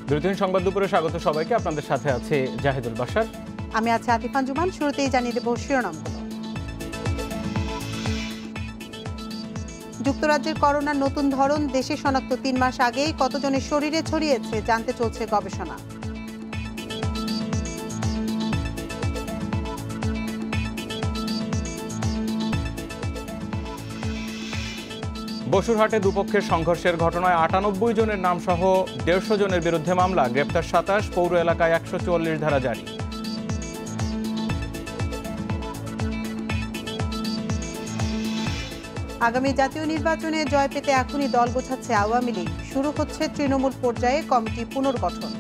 দ্রুতহীন সংবাদ দুপুরে স্বাগত সবাইকে। আপনাদের সাথে আছে জাহিদুল বাশার, আমি আছি আতিফান জুমান। শুরুতেই জানিয়ে দেব শিরোনামগুলো। যুক্তরাজ্যের করোনার নতুন ধরন দেশে শনাক্ত 3 মাস আগেই কতজনের শরীরে ছড়িয়েছে জানতে চলছে গবেষণা। বসুরহাটে দুপক্ষের সংঘর্ষের ঘটনায় 98 জনের নাম সহ 150 জনের বিরুদ্ধে মামলা, গ্রেপ্তার 27, পৌর এলাকায় 144 ধারা জারি। আগামী জাতীয় নির্বাচনে জয় পেতে এখনই দল গোছাচ্ছে আওয়ামী লীগ, শুরু হচ্ছে তৃণমূল পর্যায়ে কমিটি পুনর্গঠন।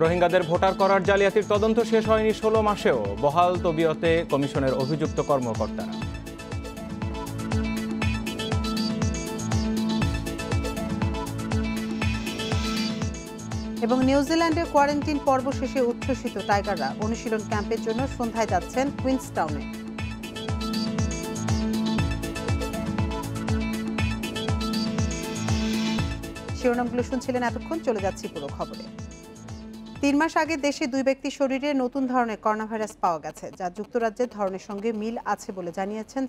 রোহিঙ্গাদের ভোটার করার জালিয়াতির তদন্ত শেষ হয়নি 16 মাসেও, বহাল তবিয়তে কমিশনের অভিযুক্ত কর্মকর্তারা। এবং নিউজিল্যান্ডের কোয়ারেন্টিন পর্ব শেষে উচ্ছ্বসিত টাইগাররা, অনুশীলন ক্যাম্পের জন্য সন্ধ্যায় যাচ্ছেন কুইন্সটাউনে। শিরোনামগুলো শুনছিলেন এতক্ষণ, চলে যাচ্ছি পুরো খবরে। 3 মাস আগে দেশে 2 ব্যক্তির শরীরে নতুন ধরনের করোনা ভাইরাস পাওয়া গেছে, যা যুক্তরাজ্যের ধরনের সঙ্গে মিল আছে বলে জানিয়েছেন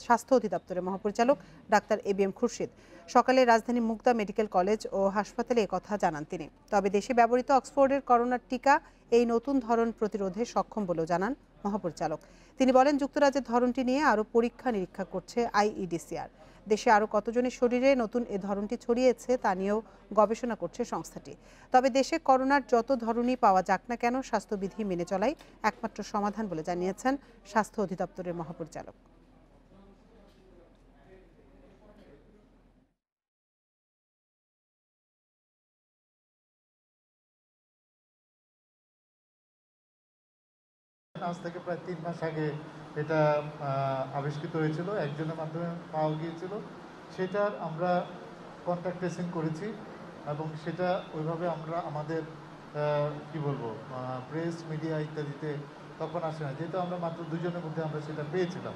স্বাস্থ্য অধিদপ্তরের মহাপরিচালক ডাক্তার এবিএম খুরশিদ। সকালে রাজধানী মুগদা মেডিকেল কলেজ ও হাসপাতালে একথা জানান তিনি। তবে দেশে ব্যবহৃত অক্সফোর্ডের করোনার টিকা এই নতুন ধরন প্রতিরোধে সক্ষম বলেও জানান মহাপরিচালক। তিনি বলেন, যুক্তরাজ্যের ধরনটি নিয়ে আরও পরীক্ষা নিরীক্ষা করছে আইইডিসিআর। দেশে আরও কতজনের শরীরে নতুন এ ধরনটি ছড়িয়েছে তা নিয়েও গবেষণা করছে সংস্থাটি। তবে দেশে করোনার যত ধরনই পাওয়া যাক না কেন, স্বাস্থ্যবিধি মেনে চলাই একমাত্র সমাধান বলে জানিয়েছেন স্বাস্থ্য অধিদপ্তরের মহাপরিচালক। আজ থেকে প্রায় 3 মাস আগে এটা আবিষ্কৃত হয়েছিল, একজনের মাধ্যমে পাওয়া গিয়েছিল। সেটার আমরা কন্ট্যাক্ট ট্রেসিং করেছি এবং সেটা ওইভাবে আমরা আমাদের প্রেস মিডিয়া ইত্যাদিতে তখন আসে না, যেহেতু আমরা মাত্র 2 জনের মধ্যে আমরা সেটা পেয়েছিলাম।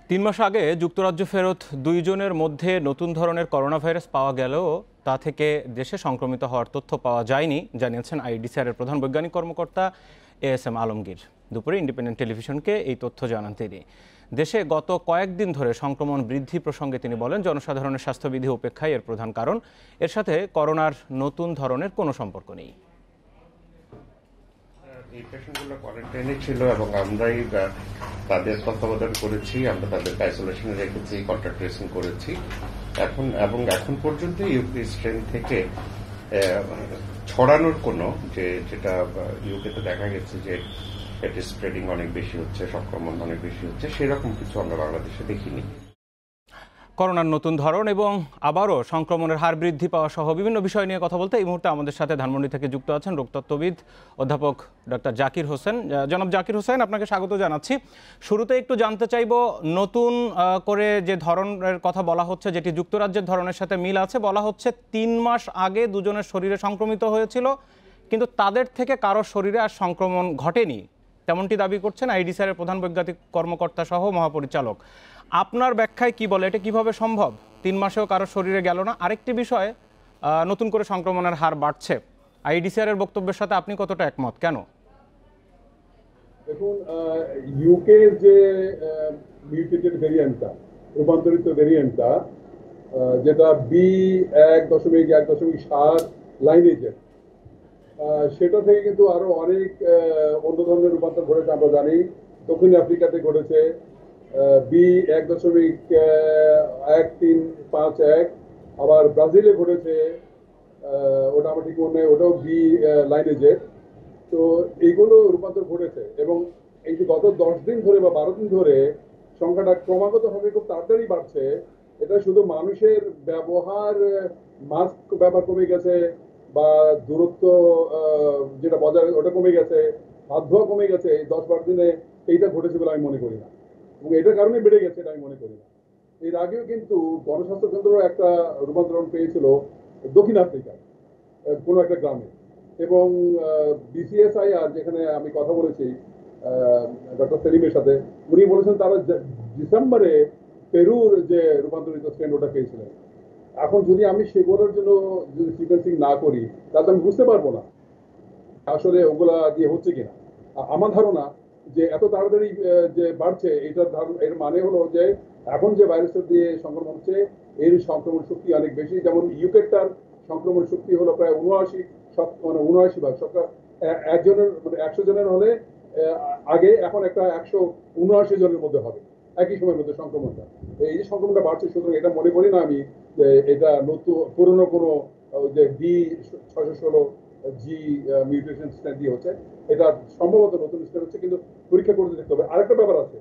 3 মাস আগে যুক্তরাজ্য ফেরত 2 জনের মধ্যে নতুন ধরনের করোনা ভাইরাস পাওয়া গেলেও তা থেকে দেশে সংক্রমিত হওয়ার তথ্য পাওয়া যায়নি, জানিয়েছেন আইইডিসিআরের প্রধান বৈজ্ঞানিক কর্মকর্তা এএসএম আলমগীর। দুপুরে ইন্ডিপেন্ডেন্ট টেলিভিশনকে এই তথ্য জানান তিনি। দেশে গত কয়েকদিন ধরে সংক্রমণ বৃদ্ধি প্রসঙ্গে তিনি বলেন, জনসাধারণের স্বাস্থ্যবিধি উপেক্ষাই এর প্রধান কারণ, এর সাথে করোনার নতুন ধরনের কোনো সম্পর্ক নেই। এই পেশেন্টগুলো কোয়ারেন্টাইনে ছিল এবং আমরাই তাদের তত্ত্বাবধান করেছি, আমরা তাদেরকে আইসোলেশনে রেখেছি, কন্ট্যাক্ট ট্রেসিং করেছি। এখন পর্যন্ত ইউকে স্ট্রেন থেকে ছড়ানোর কোনো যেটা ইউকেতে দেখা গেছে যে এটা স্প্রেডিং অনেক বেশি হচ্ছে, সংক্রমণ অনেক বেশি হচ্ছে, সেরকম কিছু আমরা বাংলাদেশে দেখিনি। করোনার নতুন ধরন এবং আবারও সংক্রমণের হার বৃদ্ধি পাওয়া সহ বিভিন্ন বিষয় নিয়ে কথা বলতে এই মুহূর্তে আমাদের সাথে ধানমন্ডি থেকে যুক্ত আছেন রোগতত্ত্ববিদ অধ্যাপক ডক্টর জাকির হোসেন। জনাব জাকির হোসেন, আপনাকে স্বাগত জানাচ্ছি। শুরুতে একটু জানতে চাইব, নতুন করে যে ধরনের কথা বলা হচ্ছে, যেটি যুক্তরাজ্যের ধরনের সাথে মিল আছে, বলা হচ্ছে 3 মাস আগে 2 জনের শরীরে সংক্রমিত হয়েছিল, কিন্তু তাদের থেকে কারোর শরীরে আর সংক্রমণ ঘটেনি, তেমনটি দাবি করছেন আইইডিসিআরের প্রধান বৈজ্ঞানিক কর্মকর্তা সহ মহাপরিচালক। আপনার ব্যাখ্যায় কি বলে, এটা কিভাবে সম্ভব? 3 মাসেও কারো শরীরে গেল না। আরেকটি বিষয়, নতুন করে সংক্রমণের হার বাড়ছে, আইইডিসিআরের বক্তব্যের সাথে আপনি কতটা একমত, কেন? দেখুন, ইউকে যে মিউটেটেড ভেরিয়েন্টটা, রূপান্তরিত ভেরিয়েন্টটা, যেটা B.1.1.7 লাইনেজের, সেটা থেকে কিন্তু আরো অনেক অন্য ধরনের রূপান্তর ঘটেছে। আমরা জানি দক্ষিণ আফ্রিকাতে ঘটেছে B.1.1351, আবার ব্রাজিলে ঘটেছে, ওটা আমার ঠিক মনে নেই, ওটাও বি লাইনেজের। তো এইগুলো রূপান্তর ঘটেছে এবং এই যে গত 10 দিন ধরে বা 12 দিন ধরে সংখ্যাটা ক্রমাগতভাবে খুব তাড়াতাড়ি বাড়ছে। এটা শুধু মানুষের ব্যবহার, মাস্ক ব্যবহার কমে গেছে বা দূরত্ব যেটা বজায় ওটা কমে গেছে, হাত ধোয়া কমে গেছে, এই 10-12 দিনে এইটা ঘটেছে বলে আমি মনে করি না, এবং এটার কারণে বেড়ে গেছে এটা আমি মনে করি না। এর আগেও কিন্তু গণস্বাস্থ্য কেন্দ্র একটা রূপান্তরণ পেয়েছিল দক্ষিণ আফ্রিকায় কোনো একটা গ্রামে, এবং বিসিএসআইআর যেখানে আমি কথা বলেছি ডক্টর সেলিমের সাথে, উনি বলেছেন তারা ডিসেম্বরে পেরুর যে রূপান্তরিত স্ট্রেন ওটা পেয়েছিলেন। এখন যদি আমি সেগুলোর জন্য যদি সিকোয়েন্সিং না করি তাহলে আমি বুঝতে পারবো না আসলে ওগুলা দিয়ে হচ্ছে কিনা। আমার ধারণা যে এত তাড়াতাড়ি যে বাড়ছে এর মানে হলো যে এখন যে ভাইরাসটা দিয়ে সংক্রমণ হচ্ছে এর সংক্রমণ শক্তি অনেক বেশি। যেমন ইউকেটার সংক্রমণ শক্তি হলো প্রায় 79 ভাগ। একজনের 100 জনের হলে আগে এখন একটা 179 জনের মধ্যে হবে একই সময়ের মধ্যে সংক্রমণটা। এই যে সংক্রমণটা বাড়ছে, সুতরাং এটা মনে করি না আমি যে এটা নতুন পুরনো কোনো যে D616 জি মিউটেশন স্ট্রেন দিয়ে হচ্ছে, এটা সম্ভবত নতুন স্ট্রেন হচ্ছে, কিন্তু পরীক্ষা করতে দেখতে হবে। আরেকটা ব্যাপার আছে,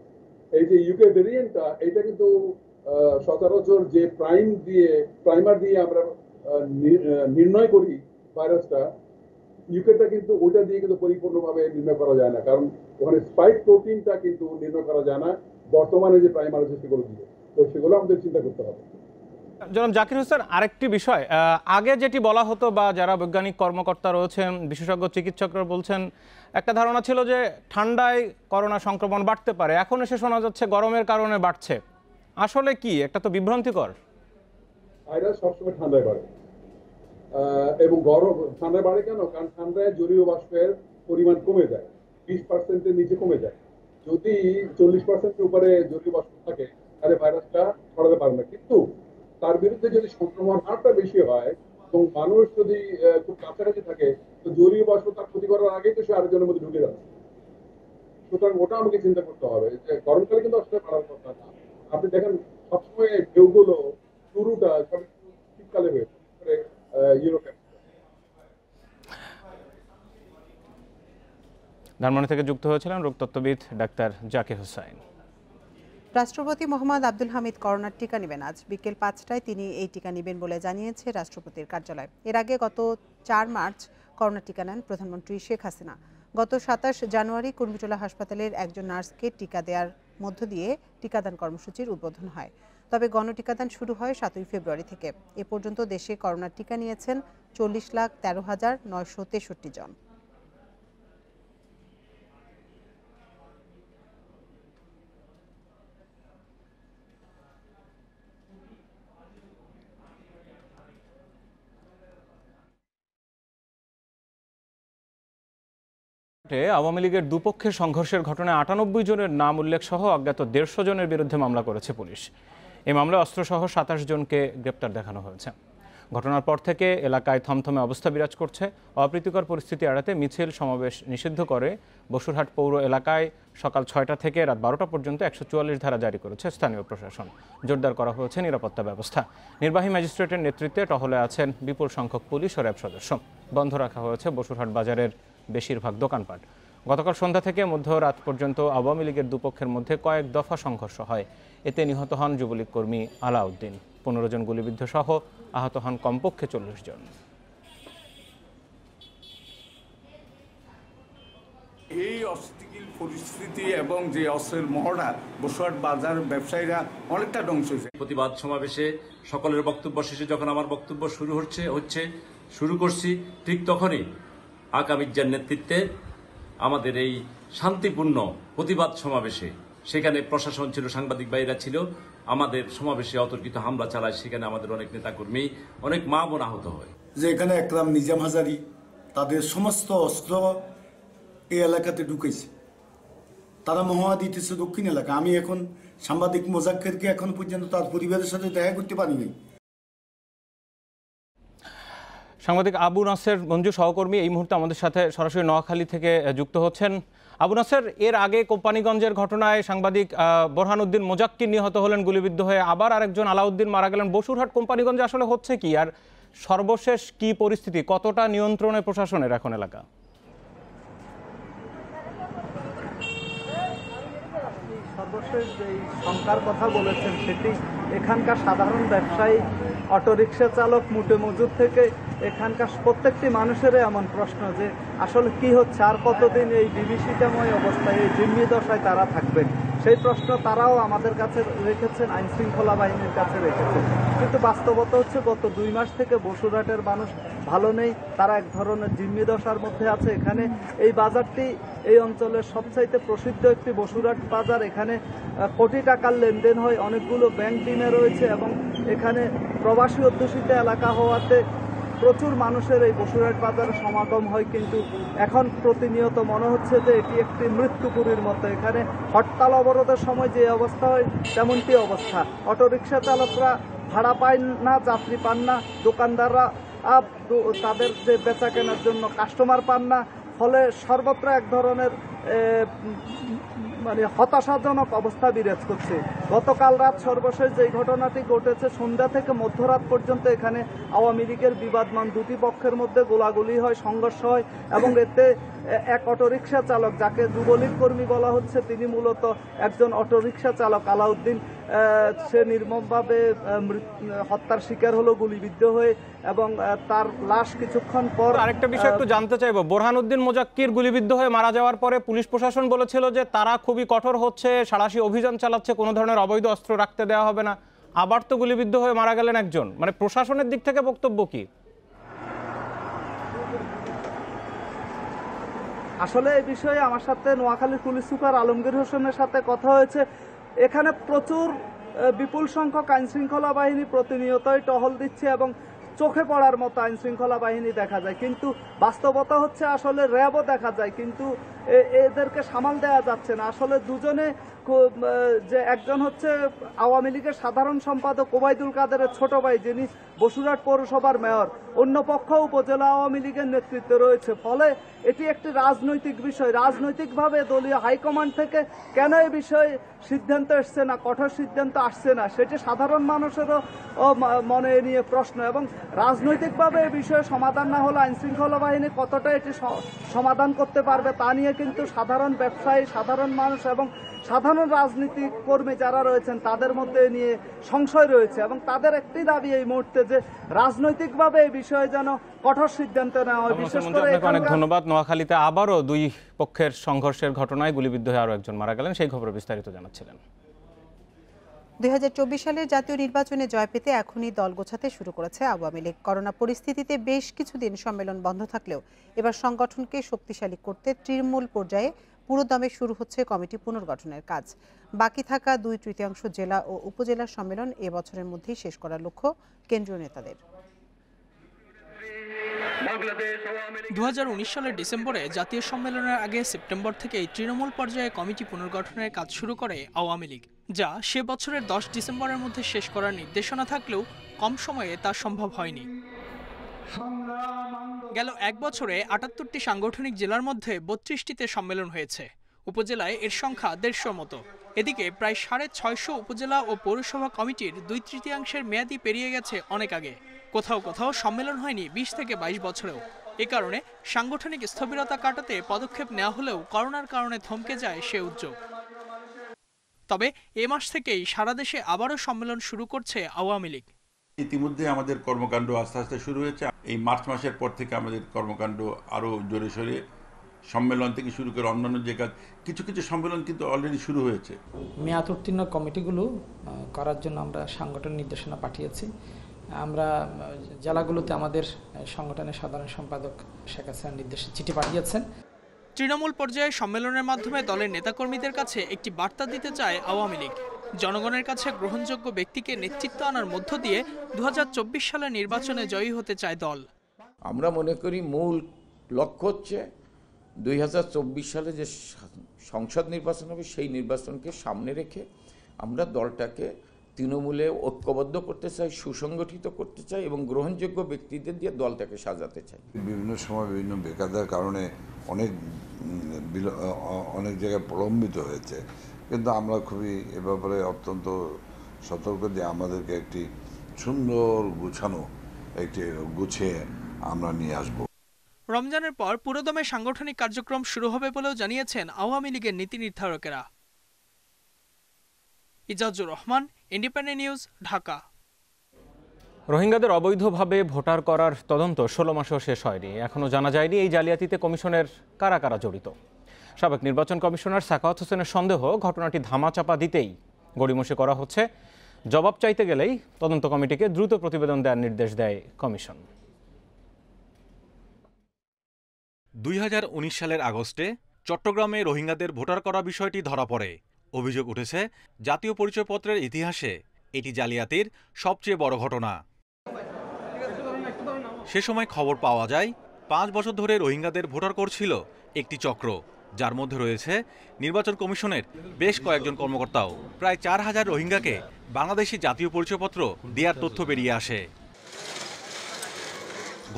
এই যে ইউকে ভেরিয়েন্টটা এটা কিন্তু সচরাচর যে প্রাইমার দিয়ে আমরা নির্ণয় করি ভাইরাসটা, ইউকেটা কিন্তু ওইটা দিয়ে কিন্তু পরিপূর্ণভাবে নির্ণয় করা যায় না, কারণ ওখানে স্পাইক প্রোটিনটা কিন্তু নির্ণয় করা যায় না বর্তমানে যে প্রাইমার আছে সেগুলো দিয়ে। তো সেগুলো আমাদের চিন্তা করতে হবে। জনাব জাকির হোসেন, আরেকটি বিষয়, আগে যেটি বলা হতো বা যারা বৈজ্ঞানিক কর্মকর্তা রয়েছেন, বিশেষজ্ঞ চিকিৎসকরা বলছেন, একটা ধারণা ছিল যে ঠান্ডায় করোনা সংক্রমণ বাড়তে পারে, এখন এসে শোনা যাচ্ছে গরমের কারণে বাড়ছে। আসলে কি একটা তো বিভ্রান্তিকর। ভাইরাস সবসময় ঠান্ডায় বাড়ে এবং ঠান্ডায় বাড়ে কেন? কারণ ঠান্ডায় জলীয় বাষ্পের পরিমাণ কমে যায়, 20%-এর নিচে কমে যায়। যদি 40%-এর উপরে জলীয় বাষ্প থাকে তাহলে ভাইরাসটা ছড়াতে পারে না। কিন্তু তার বিরুদ্ধে যদি সংক্রমণ হারটা বেশি হয় এবং মানুষ যদি খুব কাছাকাছি থাকে, তো জলীয় বাষ্প তার ক্ষতি করার আগেই তো সে আরেকজনের মধ্যে ঢুকে যাচ্ছে। সুতরাং ওটা আমাকে চিন্তা করতে হবে যে গরমকালে কিন্তু আসলে বাড়ার কথা না। আপনি দেখেন সবসময় ঢেউগুলো শুরুটা সব শীতকালে হয়েছে ইউরোপে। ধানমন্ডি থেকে যুক্ত হয়েছিলেন রোগতত্ত্ববিদ ডাক্তার জাকির হোসেন। রাষ্ট্রপতি মোহাম্মদ আব্দুল হামিদ করোনার টিকা নেবেন। আজ বিকেল 5টায় তিনি এই টিকা নেবেন বলে জানিয়েছে রাষ্ট্রপতির কার্যালয়। এর আগে গত 4 মার্চ করোনা টিকা নেন প্রধানমন্ত্রী শেখ হাসিনা। গত 27 জানুয়ারি কুর্মিটোলা হাসপাতালের একজন নার্সকে টিকা দেওয়ার মধ্য দিয়ে টিকাদান কর্মসূচির উদ্বোধন হয়। তবে গণটিকাদান শুরু হয় 7 ফেব্রুয়ারি থেকে। এ পর্যন্ত দেশে করোনার টিকা নিয়েছেন 40,13,963 জন। আওয়ামী লীগের দুপক্ষের সংঘর্ষের ঘটনায় 98 জনের নাম উল্লেখ সহ অজ্ঞাত 150 জনের বিরুদ্ধে মামলা করেছে পুলিশ। এই মামলায় অস্ত্রসহ 27 জনকে গ্রেপ্তার দেখানো হয়েছে। ঘটনার পর থেকে এলাকায় থমথমে অবস্থা বিরাজ করছে। অপ্রীতিকর পরিস্থিতি এড়াতে মিছিল সমাবেশ নিষিদ্ধ করে বসুরহাট পৌর এলাকায় সকাল 6টা থেকে রাত 12টা পর্যন্ত 144 ধারা জারি করেছে স্থানীয় প্রশাসন। জোরদার করা হয়েছে নিরাপত্তা ব্যবস্থা। নির্বাহী ম্যাজিস্ট্রেটের নেতৃত্বে টহলে আছেন বিপুল সংখ্যক পুলিশ ও র্যাব সদস্য। বন্ধ রাখা হয়েছে বসুরহাট বাজারের বেশিরভাগ দোকানপাট। গতকাল সন্ধ্যা থেকে মধ্যরাত পর্যন্ত আওয়ামী লীগের দুপক্ষের মধ্যে কয়েক দফা সংঘর্ষ হয়। এতে নিহত হন যুবলীগ কর্মী আলাউদ্দিন। 15 জন গুলিবিদ্ধ সহ আহত হন কমপক্ষে 40 জন। এই অস্থিতিশীল পরিস্থিতি এবং যে অস্ত্রের মহড়া, বসুরহাট বাজার ব্যবসায়ীরা অনেকটা ধ্বংস হয়েছে। প্রতিবাদ সমাবেশে সকলের বক্তব্য শেষে যখন আমার বক্তব্য শুরু করছি, ঠিক তখনই আকা মির্জার নেতৃত্বে আমাদের এই শান্তিপূর্ণ প্রতিবাদ সমাবেশে, সেখানে প্রশাসন ছিল, সাংবাদিক ভাইরা ছিল, আমাদের সমাবেশে অতর্কিত হামলা চালায়। সেখানে আমাদের অনেক নেতাকর্মী, অনেক মা বোন আহত হয়। যে এখানে একরাম নিজাম হাজারি তাদের সমস্ত অস্ত্র এই এলাকাতে ঢুকেছে, তারা মহড়া দিতেছে দক্ষিণ এলাকা। আমি এখন সাংবাদিক মোজাক্কেরকে এখন পর্যন্ত তার পরিবারের সাথে দেখা করতে পারিনি। সাংবাদিক আবু নাসের মঞ্জু সহকর্মী এই মুহূর্তে আমাদের সাথে সরাসরি নোয়াখালী থেকে যুক্ত হচ্ছেন। আবু নাসের, এর আগে কোম্পানিগঞ্জের ঘটনায় সাংবাদিক বোরহানউদ্দিন মোজাক্কির নিহত হলেন গুলিবিদ্ধ হয়ে, আবার আরেকজন আলাউদ্দিন মারা গেলেন। বসুরহাট কোম্পানিগঞ্জে আসলে হচ্ছে কি, আর সর্বশেষ কি পরিস্থিতি, কতটা নিয়ন্ত্রণে প্রশাসনের এখন এলাকা? সর্বশেষ যেই শঙ্কার কথা বলেছেন সেটি এখানকার সাধারণ ব্যবসায়ী, অটোরিকশা চালক, মুটে মজুর থেকে এখানকার প্রত্যেকটি মানুষেরই এমন প্রশ্ন যে আসলে কি হচ্ছে, আর কতদিন এই বিভীষিকাময় অবস্থায়, এই জিম্মি দশায় তারা থাকবেন। সেই প্রশ্ন তারাও আমাদের কাছে রেখেছেন, আইন শৃঙ্খলা বাহিনীর কাছে রেখেছেন। কিন্তু বাস্তবতা হচ্ছে গত 2 মাস থেকে বসুরহাটের মানুষ ভালো নেই, তারা এক ধরনের জিম্মি দশার মধ্যে আছে। এখানে এই বাজারটি এই অঞ্চলের সবচাইতে প্রসিদ্ধ একটি বসুরহাট বাজার। এখানে কোটি টাকার লেনদেন হয়, অনেকগুলো ব্যাংক ডিমে রয়েছে এবং এখানে প্রবাসী অধ্যুষিত এলাকা হওয়াতে প্রচুর মানুষের এই বসুরহাট বাজারে সমাগম হয়। কিন্তু এখন প্রতিনিয়ত মনে হচ্ছে যে এটি একটি মৃত্যুপুরীর মতো। এখানে হরতাল অবরোধের সময় যে অবস্থা হয় তেমনটি অবস্থা। অটোরিকশা চালকরা ভাড়া পায় না, যাত্রী পান না, দোকানদাররা তাদের যে বেচা কেনার জন্য কাস্টমার পান না, ফলে সর্বত্র এক ধরনের মানে হতাশাজনক অবস্থা বিরাজ করছে। গতকাল রাত সর্বশেষ যে ঘটনাটি ঘটেছে, সন্ধ্যা থেকে মধ্যরাত পর্যন্ত এখানে আওয়ামী লীগের বিবাদমান দুটি পক্ষের মধ্যে গোলাগুলি হয়, সংঘর্ষ হয় এবং এতে এক অটোরিকশা চালক, যাকে যুবলীগ কর্মী বলা হচ্ছে, তিনি মূলত একজন অটোরিকশা চালক আলাউদ্দিন, সে নির্মমভাবে হত্যার শিকার হলো গুলিবিদ্ধ হয়ে এবং তার লাশ কিছুক্ষণ পর। আরেকটা বিষয় একটু জানতে চাইবো, বোরহানউদ্দিন মোজাক্কির গুলিবিদ্ধ হয়ে মারা যাওয়ার পরে পুলিশ প্রশাসন বলেছিল যে তারা খুবই কঠোর হচ্ছে, সাঁড়াশি অভিযান চালাচ্ছে, কোনো ধরনের অবৈধ অস্ত্র রাখতে দেওয়া হবে না। আবার তো গুলিবিদ্ধ হয়ে মারা গেলেন একজন, মানে প্রশাসনের দিক থেকে বক্তব্য কি? আসলে এই বিষয়ে আমার সাথে নোয়াখালীর পুলিশ সুপার আলমগীর হোসেনের সাথে কথা হয়েছে। এখানে প্রচুর বিপুল সংখ্যক আইন শৃঙ্খলা বাহিনী প্রতিনিয়তই টহল দিচ্ছে এবং চোখে পড়ার মতো আইন শৃঙ্খলা বাহিনী দেখা যায়, কিন্তু বাস্তবতা হচ্ছে আসলে র্যাবও দেখা যায়, কিন্তু এদেরকে সামাল দেওয়া যাচ্ছে না। আসলে দুজনে, যে একজন হচ্ছে আওয়ামী লীগের সাধারণ সম্পাদক ওবায়দুল কাদেরের ছোট ভাই, যিনি বসুরহাট পৌরসভার মেয়র, অন্য পক্ষ উপজেলা আওয়ামী লীগের নেতৃত্বে রয়েছে। ফলে এটি একটি রাজনৈতিক বিষয়। রাজনৈতিকভাবে দলীয় হাইকমান্ড থেকে কেন এই বিষয়ে সিদ্ধান্ত আসছে না, কঠোর সিদ্ধান্ত আসছে না, সেটি সাধারণ মানুষেরও মনে নিয়ে প্রশ্ন। এবং রাজনৈতিকভাবে এই বিষয়ে সমাধান না হলে আইন শৃঙ্খলা বাহিনী কতটা এটি সমাধান করতে পারবে তা নিয়ে কিন্তু সাধারণ ব্যবসায়ী, সাধারণ মানুষ এবং সাধারণ রাজনীতিক কর্মী যারা রয়েছেন তাদের মধ্যে নিয়ে সংশয় রয়েছে এবং তাদের একটি দাবি এই মুহূর্তে যে রাজনৈতিকভাবে এই বিষয়ে যেন কঠোর সিদ্ধান্ত নেওয়া হয়। বিশেষ করে অনেক ধন্যবাদ। নোয়াখালীতে আবারও দুই পক্ষের সংঘর্ষের ঘটনায় গুলিবিদ্ধ হয়ে আরো একজন মারা গেলেন, সেই খবরে বিস্তারিত জানাচ্ছিলেন। 2024 সালের জাতীয় নির্বাচনে জয় পেতে এখনই দল গোছাতে শুরু করেছে আওয়ামী লীগ। করোনা পরিস্থিতিতে বেশ কিছুদিন সম্মেলন বন্ধ থাকলেও এবার সংগঠনকে শক্তিশালী করতে তৃণমূল পর্যায়ে পুরোদমে শুরু হচ্ছে কমিটি পুনর্গঠনের কাজ। বাকি থাকা 2/3 জেলা ও উপজেলার সম্মেলন এবছরের মধ্যেই শেষ করার লক্ষ্য কেন্দ্রীয় নেতাদের। 2019 সালের ডিসেম্বরে জাতীয় সম্মেলনের আগে সেপ্টেম্বর থেকেই তৃণমূল পর্যায়ে কমিটি পুনর্গঠনের কাজ শুরু করে আওয়ামী লীগ, যা সে বছরের 10 ডিসেম্বরের মধ্যে শেষ করার নির্দেশনা থাকলেও কম সময়ে তা সম্ভব হয়নি। গেল এক বছরে 78টি সাংগঠনিক জেলার মধ্যে 32টিতে সম্মেলন হয়েছে। উপজেলায় এর সংখ্যা 150 মতো। এদিকে প্রায় 650 উপজেলা ও পৌরসভা কমিটির 2/3 মেয়াদি পেরিয়ে গেছে অনেক আগে। কোথাও কোথাও সম্মেলন হয়নি 20 থেকে 22 বছরেও। এ কারণে সাংগঠনিক স্থবিরতা কাটাতে পদক্ষেপ নেওয়া হলেও করোনার কারণে থমকে যায় সে উদ্যোগ। তবে এ মাস থেকেই সারা দেশে আবারও সম্মেলন শুরু করছে আওয়ামী লীগ। ইতিমধ্যে আমাদের কর্মকাণ্ড আস্তে আস্তে শুরু হয়েছে। এই মার্চ মাসের পর থেকে আমাদের কর্মকাণ্ড আরও জোরে সোরে, সম্মেলন থেকে শুরু করে অন্যান্য যে কাজ, কিছু কিছু সম্মেলন কিন্তু অলরেডি শুরু হয়েছে। মেয়াদ উত্তীর্ণ কমিটিগুলো করার জন্য আমরা সাংগঠনিক নির্দেশনা পাঠিয়েছি। আমরা জেলাগুলোতে আমাদের সংগঠনের সাধারণ সম্পাদক শেখ হাসিনার নির্দেশে চিঠি পাঠিয়েছেন। তৃণমূল পর্যায়ে সম্মেলনের মাধ্যমে দলের নেতাকর্মীদের কাছে একটি বার্তা দিতে চায় আওয়ামী লীগ। জনগণের কাছে গ্রহণযোগ্য ব্যক্তিকে নেতৃত্ব আনার মধ্য দিয়ে 2024 সালের নির্বাচনে জয়ী হতে চায় দল। আমরা মনে করি মূল লক্ষ্য হচ্ছে 2024 সালে যে সংসদ নির্বাচন হবে সেই নির্বাচনকে সামনে রেখে আমরা দলটাকে তৃণমূলে ঐক্যবদ্ধ করতে চাই, সুসংগঠিত করতে চাই এবং গ্রহণযোগ্য ব্যক্তিদের দিয়ে দলটাকে সাজাতে চাই। বিভিন্ন সময় বিভিন্ন বেকারদের কারণে অনেক জায়গায় প্রলম্বিত হয়েছে, কিন্তু আমরা খুবই এ ব্যাপারে অত্যন্ত সতর্ক যে আমাদেরকে একটি সুন্দর গুছিয়ে আমরা নিয়ে আসব। রমজানের পর পুরোদমে সাংগঠনিক কার্যক্রম শুরু হবে বলেও জানিয়েছেন আওয়ামী লীগের নীতি নির্ধারকেরা। Ijazur Rahman, independent News, Dhaka. রোহিঙ্গাদের অবৈধভাবে ভোটার করার তদন্ত 16 মাসেও শেষ হয়নি। এখনও জানা যায়নি এই জালিয়াতিতে কমিশনের কারা কারা জড়িত। সাবেক নির্বাচন কমিশনার সাখাওয়াত হোসেনের সন্দেহ ঘটনাটি ধামাচাপা দিতেই গড়িমসি করা হচ্ছে। জবাব চাইতে গেলেই তদন্ত কমিটিকে দ্রুত প্রতিবেদন দেওয়ার নির্দেশ দেয় কমিশন। 2019 সালের আগস্টে চট্টগ্রামে রোহিঙ্গাদের ভোটার করা বিষয়টি ধরা পড়ে। অভিযোগ উঠেছে জাতীয় পরিচয়পত্রের ইতিহাসে এটি জালিয়াতির সবচেয়ে বড় ঘটনা। সে সময় খবর পাওয়া যায় 5 বছর ধরে রোহিঙ্গাদের ভোটার করছিল একটি চক্র, যার মধ্যে রয়েছে নির্বাচন কমিশনের বেশ কয়েকজন কর্মকর্তাও। প্রায় 4000 রোহিঙ্গাকে বাংলাদেশি জাতীয় পরিচয়পত্র দেওয়ার তথ্য বেরিয়ে আসে।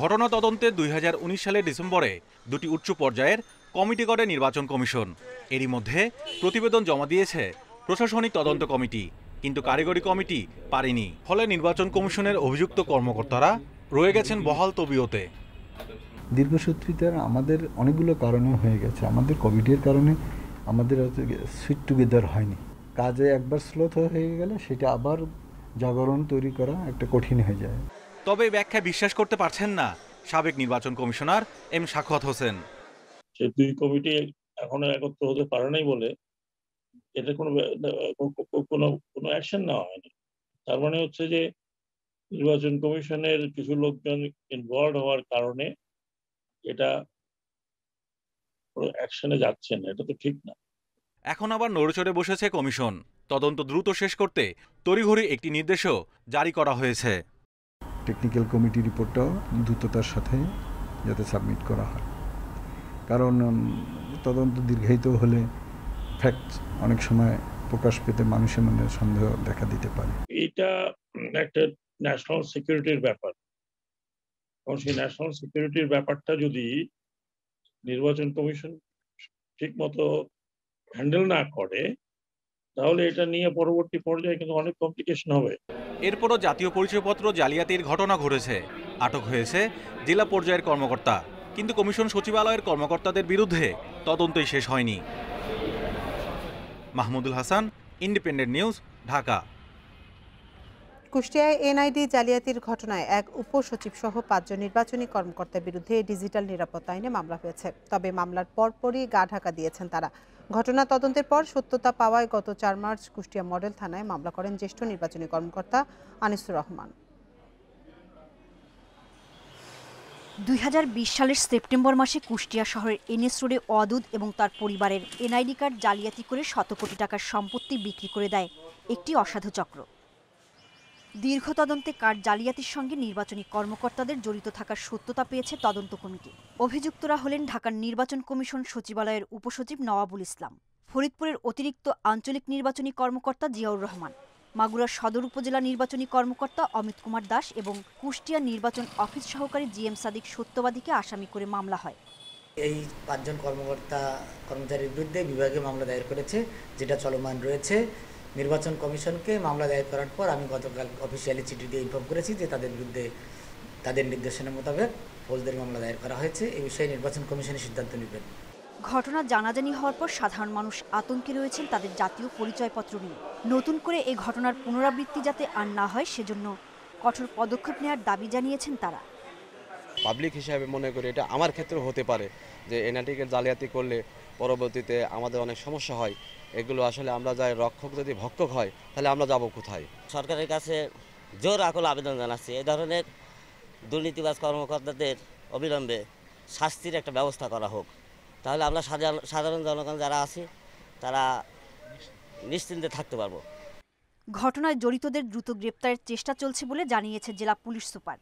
ঘটনা তদন্তে 2019 সালের ডিসেম্বরে দুটি উচ্চ পর্যায়ের কমিটি করে নির্বাচন কমিশন। এরই মধ্যে প্রতিবেদন জমা দিয়েছে প্রশাসনিক তদন্ত কমিটি, কিন্তু কারিগরি কমিটি পারেনি। ফলে নির্বাচন কমিশনের অভিযুক্ত কর্মকর্তারা রয়ে গেছেন বহাল তবিয়তে। দীর্ঘসূত্রিতার আমাদের অনেকগুলো কারণে হয়ে গেছে। আমাদের কোভিডের কারণে আমাদের সুইট টুগেদার হয়নি। কাজে একবার স্লো হয়ে গেলে সেটা আবার জাগরণ তৈরি করা একটা কঠিন হয়ে যায়। তবে ব্যাখ্যায় বিশ্বাস করতে পারছেন না সাবেক নির্বাচন কমিশনার এম সাখাওয়াত হোসেন। সে দুই কমিটি এখনো একত্র হতে পারে নাই বলে এটা কোনো অ্যাকশন নেওয়া হয়নি। তার মানে হচ্ছে যে নির্বাচন কমিশনের কিছু লোকজন ইনভলভ হওয়ার কারণে এটা অ্যাকশনে যাচ্ছে না, এটা তো ঠিক না। এখন আবার নড়েচড়ে বসেছে কমিশন। তদন্ত দ্রুত শেষ করতে তড়িঘড়ি একটি নির্দেশও জারি করা হয়েছে। টেকনিক্যাল কমিটি রিপোর্টটাও দ্রুততার সাথে যাতে সাবমিট করা হয়, কারণ তদন্ত দীর্ঘায়িত হলে ফ্যাক্ট অনেক সময় প্রকাশ পেতে মানুষের মনে সন্দেহ দেখা দিতে পারে। এটা একটা ন্যাশনাল সিকিউরিটির ব্যাপার, এবং সেই ন্যাশনাল সিকিউরিটির ব্যাপারটা যদি নির্বাচন কমিশন ঠিক মতো হ্যান্ডেল না করে তাহলে এটা নিয়ে পরবর্তী পর্যায়ে কিন্তু অনেক কমপ্লিকেশন হবে। এরপরও জাতীয় পরিচয়পত্র জালিয়াতির ঘটনা ঘটেছে, আটক হয়েছে জেলা পর্যায়ের কর্মকর্তা, কিন্তু কমিশন সচিবালয়ের কর্মকর্তাদের বিরুদ্ধে তদন্তই শেষ হয়নি। Mahmudul Hasan, Independent News, Dhaka. কুষ্টিয়ায় এনআইডি জালিয়াতির ঘটনায় এক উপসচিব সহ 5 জন নির্বাচনী কর্মকর্তার বিরুদ্ধে ডিজিটাল নিরাপত্তা আইনে মামলা হয়েছে। তবে মামলার পরপরই গা ঢাকা দিয়েছেন তারা। ঘটনা তদন্তের পর সত্যতা পাওয়ায় গত 4 মার্চ কুষ্টিয়া মডেল থানায় মামলা করেন জ্যেষ্ঠ নির্বাচনী কর্মকর্তা আনিসুর রহমান। 2020 সালের সেপ্টেম্বর মাসে কুষ্টিয়া শহরের এনএস রোডে অদূত এবং তার পরিবারের এনআইডি কার্ড জালিয়াতি করে শত কোটি টাকার সম্পত্তি বিক্রি করে দেয় একটি অসাধু চক্র। দীর্ঘ তদন্তে কার্ড জালিয়াতির সঙ্গে নির্বাচনী কর্মকর্তাদের জড়িত থাকার সত্যতা পেয়েছে তদন্ত কমিটি। অভিযুক্তরা হলেন ঢাকার নির্বাচন কমিশন সচিবালয়ের উপসচিব নওয়াবুল ইসলাম, ফরিদপুরের অতিরিক্ত আঞ্চলিক নির্বাচনী কর্মকর্তা জিয়াউর রহমান, মাগুরার সদর উপজেলা নির্বাচনী কর্মকর্তা অমিত কুমার দাস এবং কুষ্টিয়া নির্বাচন অফিস সহকারী জিএম সাদিক সত্যবাদীকে আসামি করে মামলা হয়। এই 5 জন কর্মচারীর বিরুদ্ধে বিভাগে মামলা দায়ের করেছে, যেটা চলমান রয়েছে। নির্বাচন কমিশনকে মামলা দায়ের করার পর আমি গতকাল অফিসিয়ালি চিঠি দিয়ে ইনফর্ম করেছি যে তাদের বিরুদ্ধে তাদের নির্দেশনা মোতাবেক ফৌজদারি মামলা দায়ের করা হয়েছে। এই বিষয়ে নির্বাচন কমিশনের সিদ্ধান্ত নেবেন। ঘটনা জানাজানি হওয়ার পর সাধারণ মানুষ আতঙ্কে রয়েছেন তাদের জাতীয় পরিচয়পত্র নিয়ে। নতুন করে এই ঘটনার পুনরাবৃত্তি যাতে আর না হয় সেজন্য কঠোর পদক্ষেপ নেওয়ার দাবি জানিয়েছেন তারা। পাবলিক হিসাবে মনে করি এটা আমার ক্ষেত্রে হতে পারে যে এনআইডিকে জালিয়াতি করলে পরবর্তীতে আমাদের অনেক সমস্যা হয়। এগুলো আসলে আমরা যাই রক্ষক যদি ভক্ষক হয় তাহলে আমরা যাব কোথায়? সরকারের কাছে জোর আকুল আবেদন জানাচ্ছি এই ধরনের দুর্নীতিবাজ কর্মকর্তাদের অবিলম্বে শাস্তির একটা ব্যবস্থা করা হোক, তাহলে আমরা সাধারণ জনগণ যারা আছি তারা নিশ্চিন্তে থাকতে পারবো। ঘটনায় জড়িতদের দ্রুত গ্রেপ্তারের চেষ্টা চলছে বলে জানিয়েছে জেলা পুলিশ সুপার।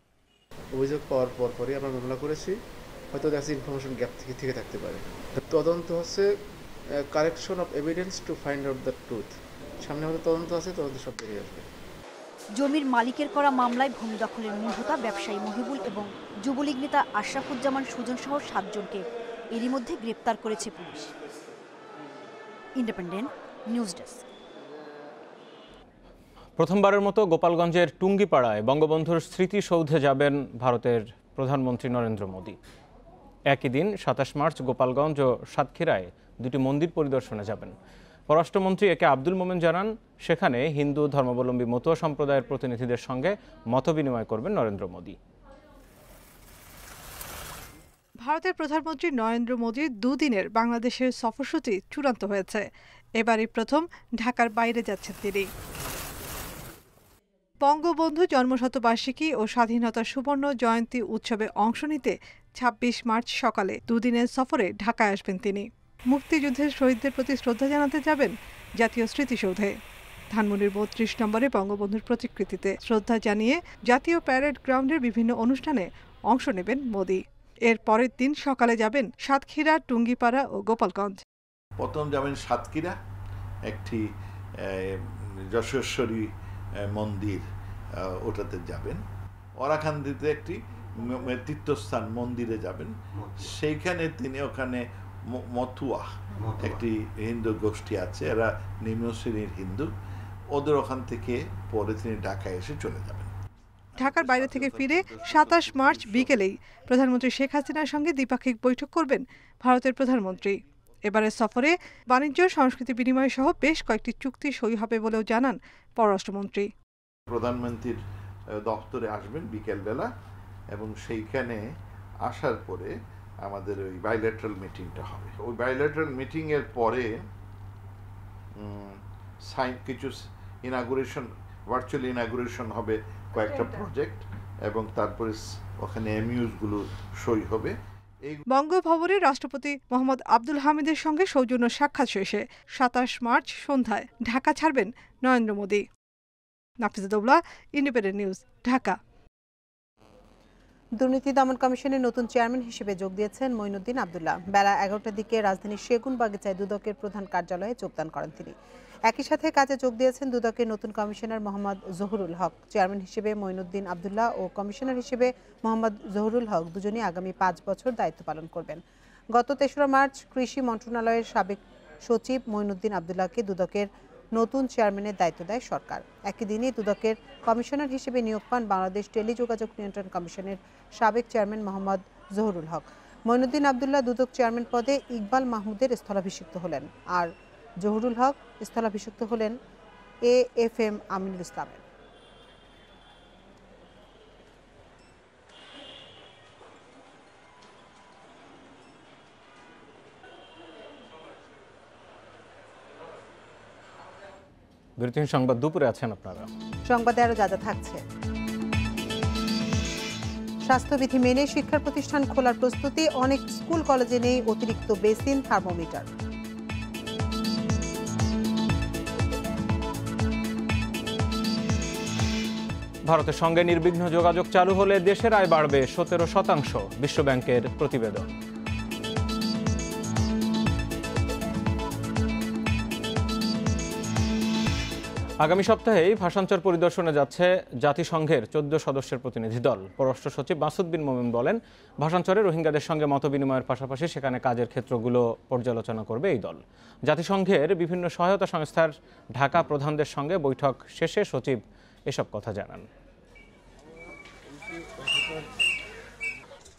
অভিযোগ পাওয়ার পরপরই আমরা মামলা করেছি, হয়তো দেখা ইনফরমেশন গ্যাপ থেকে থাকতে পারে। তদন্ত হচ্ছে correction of evidence to find out the truth. সামনে আমাদের তদন্ত আছে, তদন্ত সব বেরিয়ে আসবে। জমির মালিকের করা মামলায় ভূমি দখলের মূলহোতা ব্যবসায়ী মহিবুল এবং যুবলীগ নেতা আশরাফুজ্জামান সুজন সহ 7 জনকে এরই মধ্যে গ্রেপ্তার করেছে পুলিশ। Independent news desk. প্রথমবারের মতো গোপালগঞ্জের টুঙ্গিপাড়ায় বঙ্গবন্ধুর স্মৃতিসৌধে যাবেন ভারতের প্রধানমন্ত্রী নরেন্দ্র মোদী। একই দিন 27 মার্চ গোপালগঞ্জ ও সাতক্ষীরায় দুটি মন্দির পরিদর্শনে যাবেন। পররাষ্ট্রমন্ত্রী একে আব্দুল মোমেন জানান, সেখানে হিন্দু ধর্মাবলম্বী মতুয়া সম্প্রদায়ের প্রতিনিধিদের সঙ্গে মতবিনিময় করবেন নরেন্দ্র মোদী। ভারতের প্রধানমন্ত্রী নরেন্দ্র মোদীর দুদিনের বাংলাদেশের সফরসূচি চূড়ান্ত হয়েছে। এবারই প্রথম ঢাকার বাইরে যাচ্ছেন তিনি। বঙ্গবন্ধু জন্মশতবার্ষিকী ও স্বাধীনতা সুবর্ণ জয়ন্তী উৎসবে অংশ নিতে ২৬ মার্চ সকালে দুদিনের সফরে ঢাকায় আসবেন তিনি। মুক্তিযুদ্ধের শহীদদের প্রতি শ্রদ্ধা জানাতে যাবেন জাতীয় স্মৃতিসৌধে। ধানমন্ডির ৩২ নম্বরে বঙ্গবন্ধুর প্রতিকৃতিতে শ্রদ্ধা জানিয়ে জাতীয় প্যারেড গ্রাউন্ডের বিভিন্ন অনুষ্ঠানে অংশ নেবেন মোদি। এর পরের দিন সকালে যাবেন সাতক্ষীরা, টুঙ্গিপাড়া ও গোপালগঞ্জ। প্রথম যাবেন সাতক্ষীরা, একটি যশস্বরী মন্দির, ওটাতে যাবেন। ওরাকান্দিতে একটি তীর্থস্থান মন্দিরে যাবেন, সেইখানে তিনি ওখানে মতুয়া একটি হিন্দু গোষ্ঠী আছে, এরা নিম্ন শ্রেণীর হিন্দু, ওদের ওখান থেকে পরে তিনি ঢাকায় এসে চলে যাবেন। ঢাকার বাইরে থেকে ফিরে ২৭ মার্চ বিকেলেই প্রধানমন্ত্রী শেখ হাসিনার সঙ্গে দ্বিপাক্ষিক বৈঠক করবেন ভারতের প্রধানমন্ত্রী। এবারের সফরে বাণিজ্য, সংস্কৃতি বিনিময় সহ বেশ কয়েকটি চুক্তি সই হবে বলেও জানান পররাষ্ট্রমন্ত্রী। প্রধানমন্ত্রীর দপ্তরে আসবেন বিকেলবেলা, এবং সেইখানে আসার পরে আমাদের ওই বাইলেটারাল মিটিংটা হবে। ওই বাইলেটারাল মিটিং এর পরে কিছু ইনাগুরেশন, ভার্চুয়াল ইনাগুরেশন হবে কয়েকটা প্রজেক্ট, এবং তারপরে ওখানে এমইউস গুলো সই হবে। বঙ্গভবনে রাষ্ট্রপতি মোহাম্মদ আব্দুল হামিদের সঙ্গে সৌজন্য সাক্ষাৎ শেষে ২৭ মার্চ সন্ধ্যায় ঢাকা ছাড়বেন নরেন্দ্র মোদী। Nafiza Daula, Independent News, Dhaka. দুর্নীতি দমন কমিশনের নতুন চেয়ারম্যান হিসেবে যোগ দিয়েছেন মঈনুদ্দিন আবদুল্লাহ। বেলা ১১টার দিকে রাজধানীর সেগুনবাগিচায় দুদকের প্রধান কার্যালয়ে যোগদান করেন তিনি। একই সাথে কাজে যোগ দিয়েছেন দুদকের নতুন কমিশনার মোহাম্মদ জহুরুল হক। চেয়ারম্যান হিসেবে মঈনুদ্দিন আবদুল্লাহ ও কমিশনার হিসেবে মোহাম্মদ জহুরুল হক দুজনই আগামী ৫ বছর দায়িত্ব পালন করবেন। গত ৩রা মার্চ কৃষি মন্ত্রণালয়ের সাবেক সচিব মঈনুদ্দিন আবদুল্লাহকে দুদকের নতুন চেয়ারম্যানের দায়িত্ব দেয় সরকার। একই দিনে দুদকের কমিশনার হিসেবে নিয়োগ পান বাংলাদেশ টেলিযোগাযোগ নিয়ন্ত্রণ কমিশনের সাবেক চেয়ারম্যান মোহাম্মদ জহুরুল হক। মঈনুদ্দিন আবদুল্লাহ দুদক চেয়ারম্যান পদে ইকবাল মাহমুদের স্থলাভিষিক্ত হলেন, আর জহুরুল হক স্থলাভিষিক্ত হলেন AFM আমিনুল ইসলামের। বিরতিহীন সংবাদ দুপুরে আছেন আপনারা। সংবাদে আরো যা যা থাকছে: স্বাস্থ্যবিধি মেনে শিক্ষা প্রতিষ্ঠান খোলার প্রস্তুতি, অনেক স্কুল কলেজে নেই অতিরিক্ত বেসিন, থার্মোমিটার। ভারতের সঙ্গে নির্বিঘ্ন যোগাযোগ চালু হলে দেশের আয় বাড়বে 17%, বিশ্বব্যাংকের প্রতিবেদন। আগামী সপ্তাহেই ভাষাঞ্চর পরিদর্শনে যাচ্ছে জাতিসংঘের 14 সদস্যের প্রতিনিধি দল। পররাষ্ট্র সচিব মাসুদ বিন মোমেন বলেন, ভাষাঞ্চরে রোহিঙ্গাদের সঙ্গে মতবিনিময়ের পাশাপাশি সেখানে কাজের ক্ষেত্রগুলো পর্যালোচনা করবে এই দল। জাতিসংঘের বিভিন্ন সহায়তা সংস্থার ঢাকা প্রধানদের সঙ্গে বৈঠক শেষে সচিব এসব কথা জানান।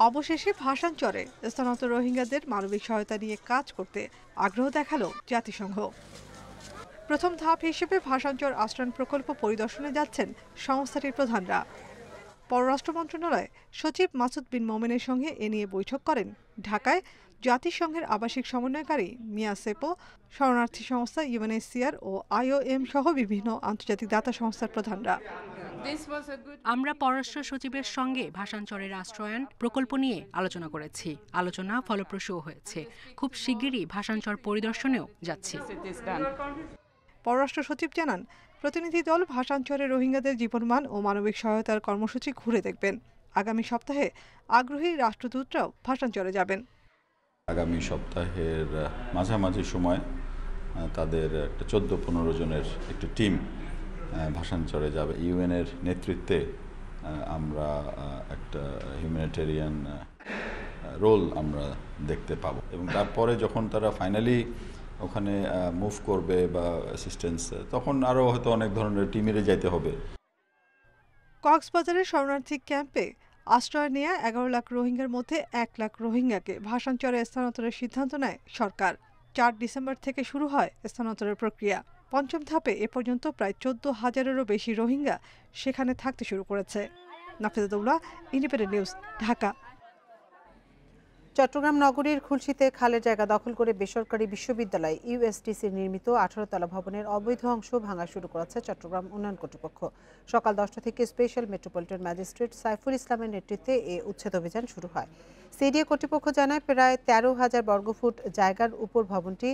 অবশেষে ভাষাঞ্চরে স্থানান্তর রোহিঙ্গাদের মানবিক সহায়তা নিয়ে কাজ করতে আগ্রহ দেখালো জাতিসংঘ। প্রথম ধাপ হিসেবে ভাষাঞ্চর আশ্রয়ণ প্রকল্প পরিদর্শনে যাচ্ছেন সংস্থাটির প্রধানরা। পররাষ্ট্র মন্ত্রণালয় সচিব মাসুদ বিন মোমেনের সঙ্গে এ নিয়ে বৈঠক করেন ঢাকায় জাতিসংঘের আবাসিক সমন্বয়কারী মিয়া সেপো, শরণার্থী সংস্থা UNHCR ও IOM সহ বিভিন্ন আন্তর্জাতিক দাতা সংস্থার প্রধানরা। আমরা পররাষ্ট্র সচিবের সঙ্গে ভাষাঞ্চরের আশ্রয়ণ প্রকল্প নিয়ে আলোচনা করেছি। আলোচনা ফলপ্রসূ হয়েছে। খুব শিগগিরই ভাষাঞ্চর পরিদর্শনেও যাচ্ছি। পররাষ্ট্র সচিব জানান, প্রতিনিধি দল ভাষাঞ্চরে রোহিঙ্গাদের জীবনমান ও মানবিক সহায়তার কর্মসূচি ঘুরে দেখবেন। আগামী সপ্তাহে আগ্রহী রাষ্ট্রদূতরাও ভাষাঞ্চরে যাবেন। আগামী সপ্তাহের মাঝামাঝি সময় তাদের একটা 14-15 জনের একটি টিম ভাষাঞ্চরে যাবে। ইউএনের নেতৃত্বে আমরা একটা হিউম্যানিটেরিয়ান রোল আমরা দেখতে পাবো, এবং তারপরে যখন তারা ফাইনালি ওখানে মুভ করবে বা অ্যাসিস্ট্যান্স, তখন আরও হয়তো অনেক ধরনের টিমেরে যেতে হবে। কক্সবাজারের শরণার্থী ক্যাম্পে আশ্রয় নেয়া 11 লাখ রোহিঙ্গার মধ্যে 1 লাখ রোহিঙ্গাকে ভাষাঞ্চরে স্থানান্তরের সিদ্ধান্ত নেয় সরকার। 4 ডিসেম্বর থেকে শুরু হয় স্থানান্তরের প্রক্রিয়া। পঞ্চম ধাপে এ পর্যন্ত প্রায় 14,000-এরও বেশি রোহিঙ্গা সেখানে থাকতে শুরু করেছে। Nafiza Daula, Independent News, Dhaka. চট্টগ্রাম নগরীর খুলশীতে খালের জায়গা দখল করে বেসরকারি বিশ্ববিদ্যালয় ইউএসটিসি নির্মিত 18 তলা ভবনের অবৈধ অংশ ভাঙা শুরু করেছে চট্টগ্রাম উন্নয়ন কর্তৃপক্ষ। সকাল 10টা থেকে স্পেশাল মেট্রোপলিটন ম্যাজিস্ট্রেট সাইফুল ইসলামের নেতৃত্বে এ উচ্ছেদ অভিযান শুরু হয়। সিডিএ কর্তৃপক্ষ জানায় প্রায় 13,000 বর্গফুট জায়গার উপর ভবনটি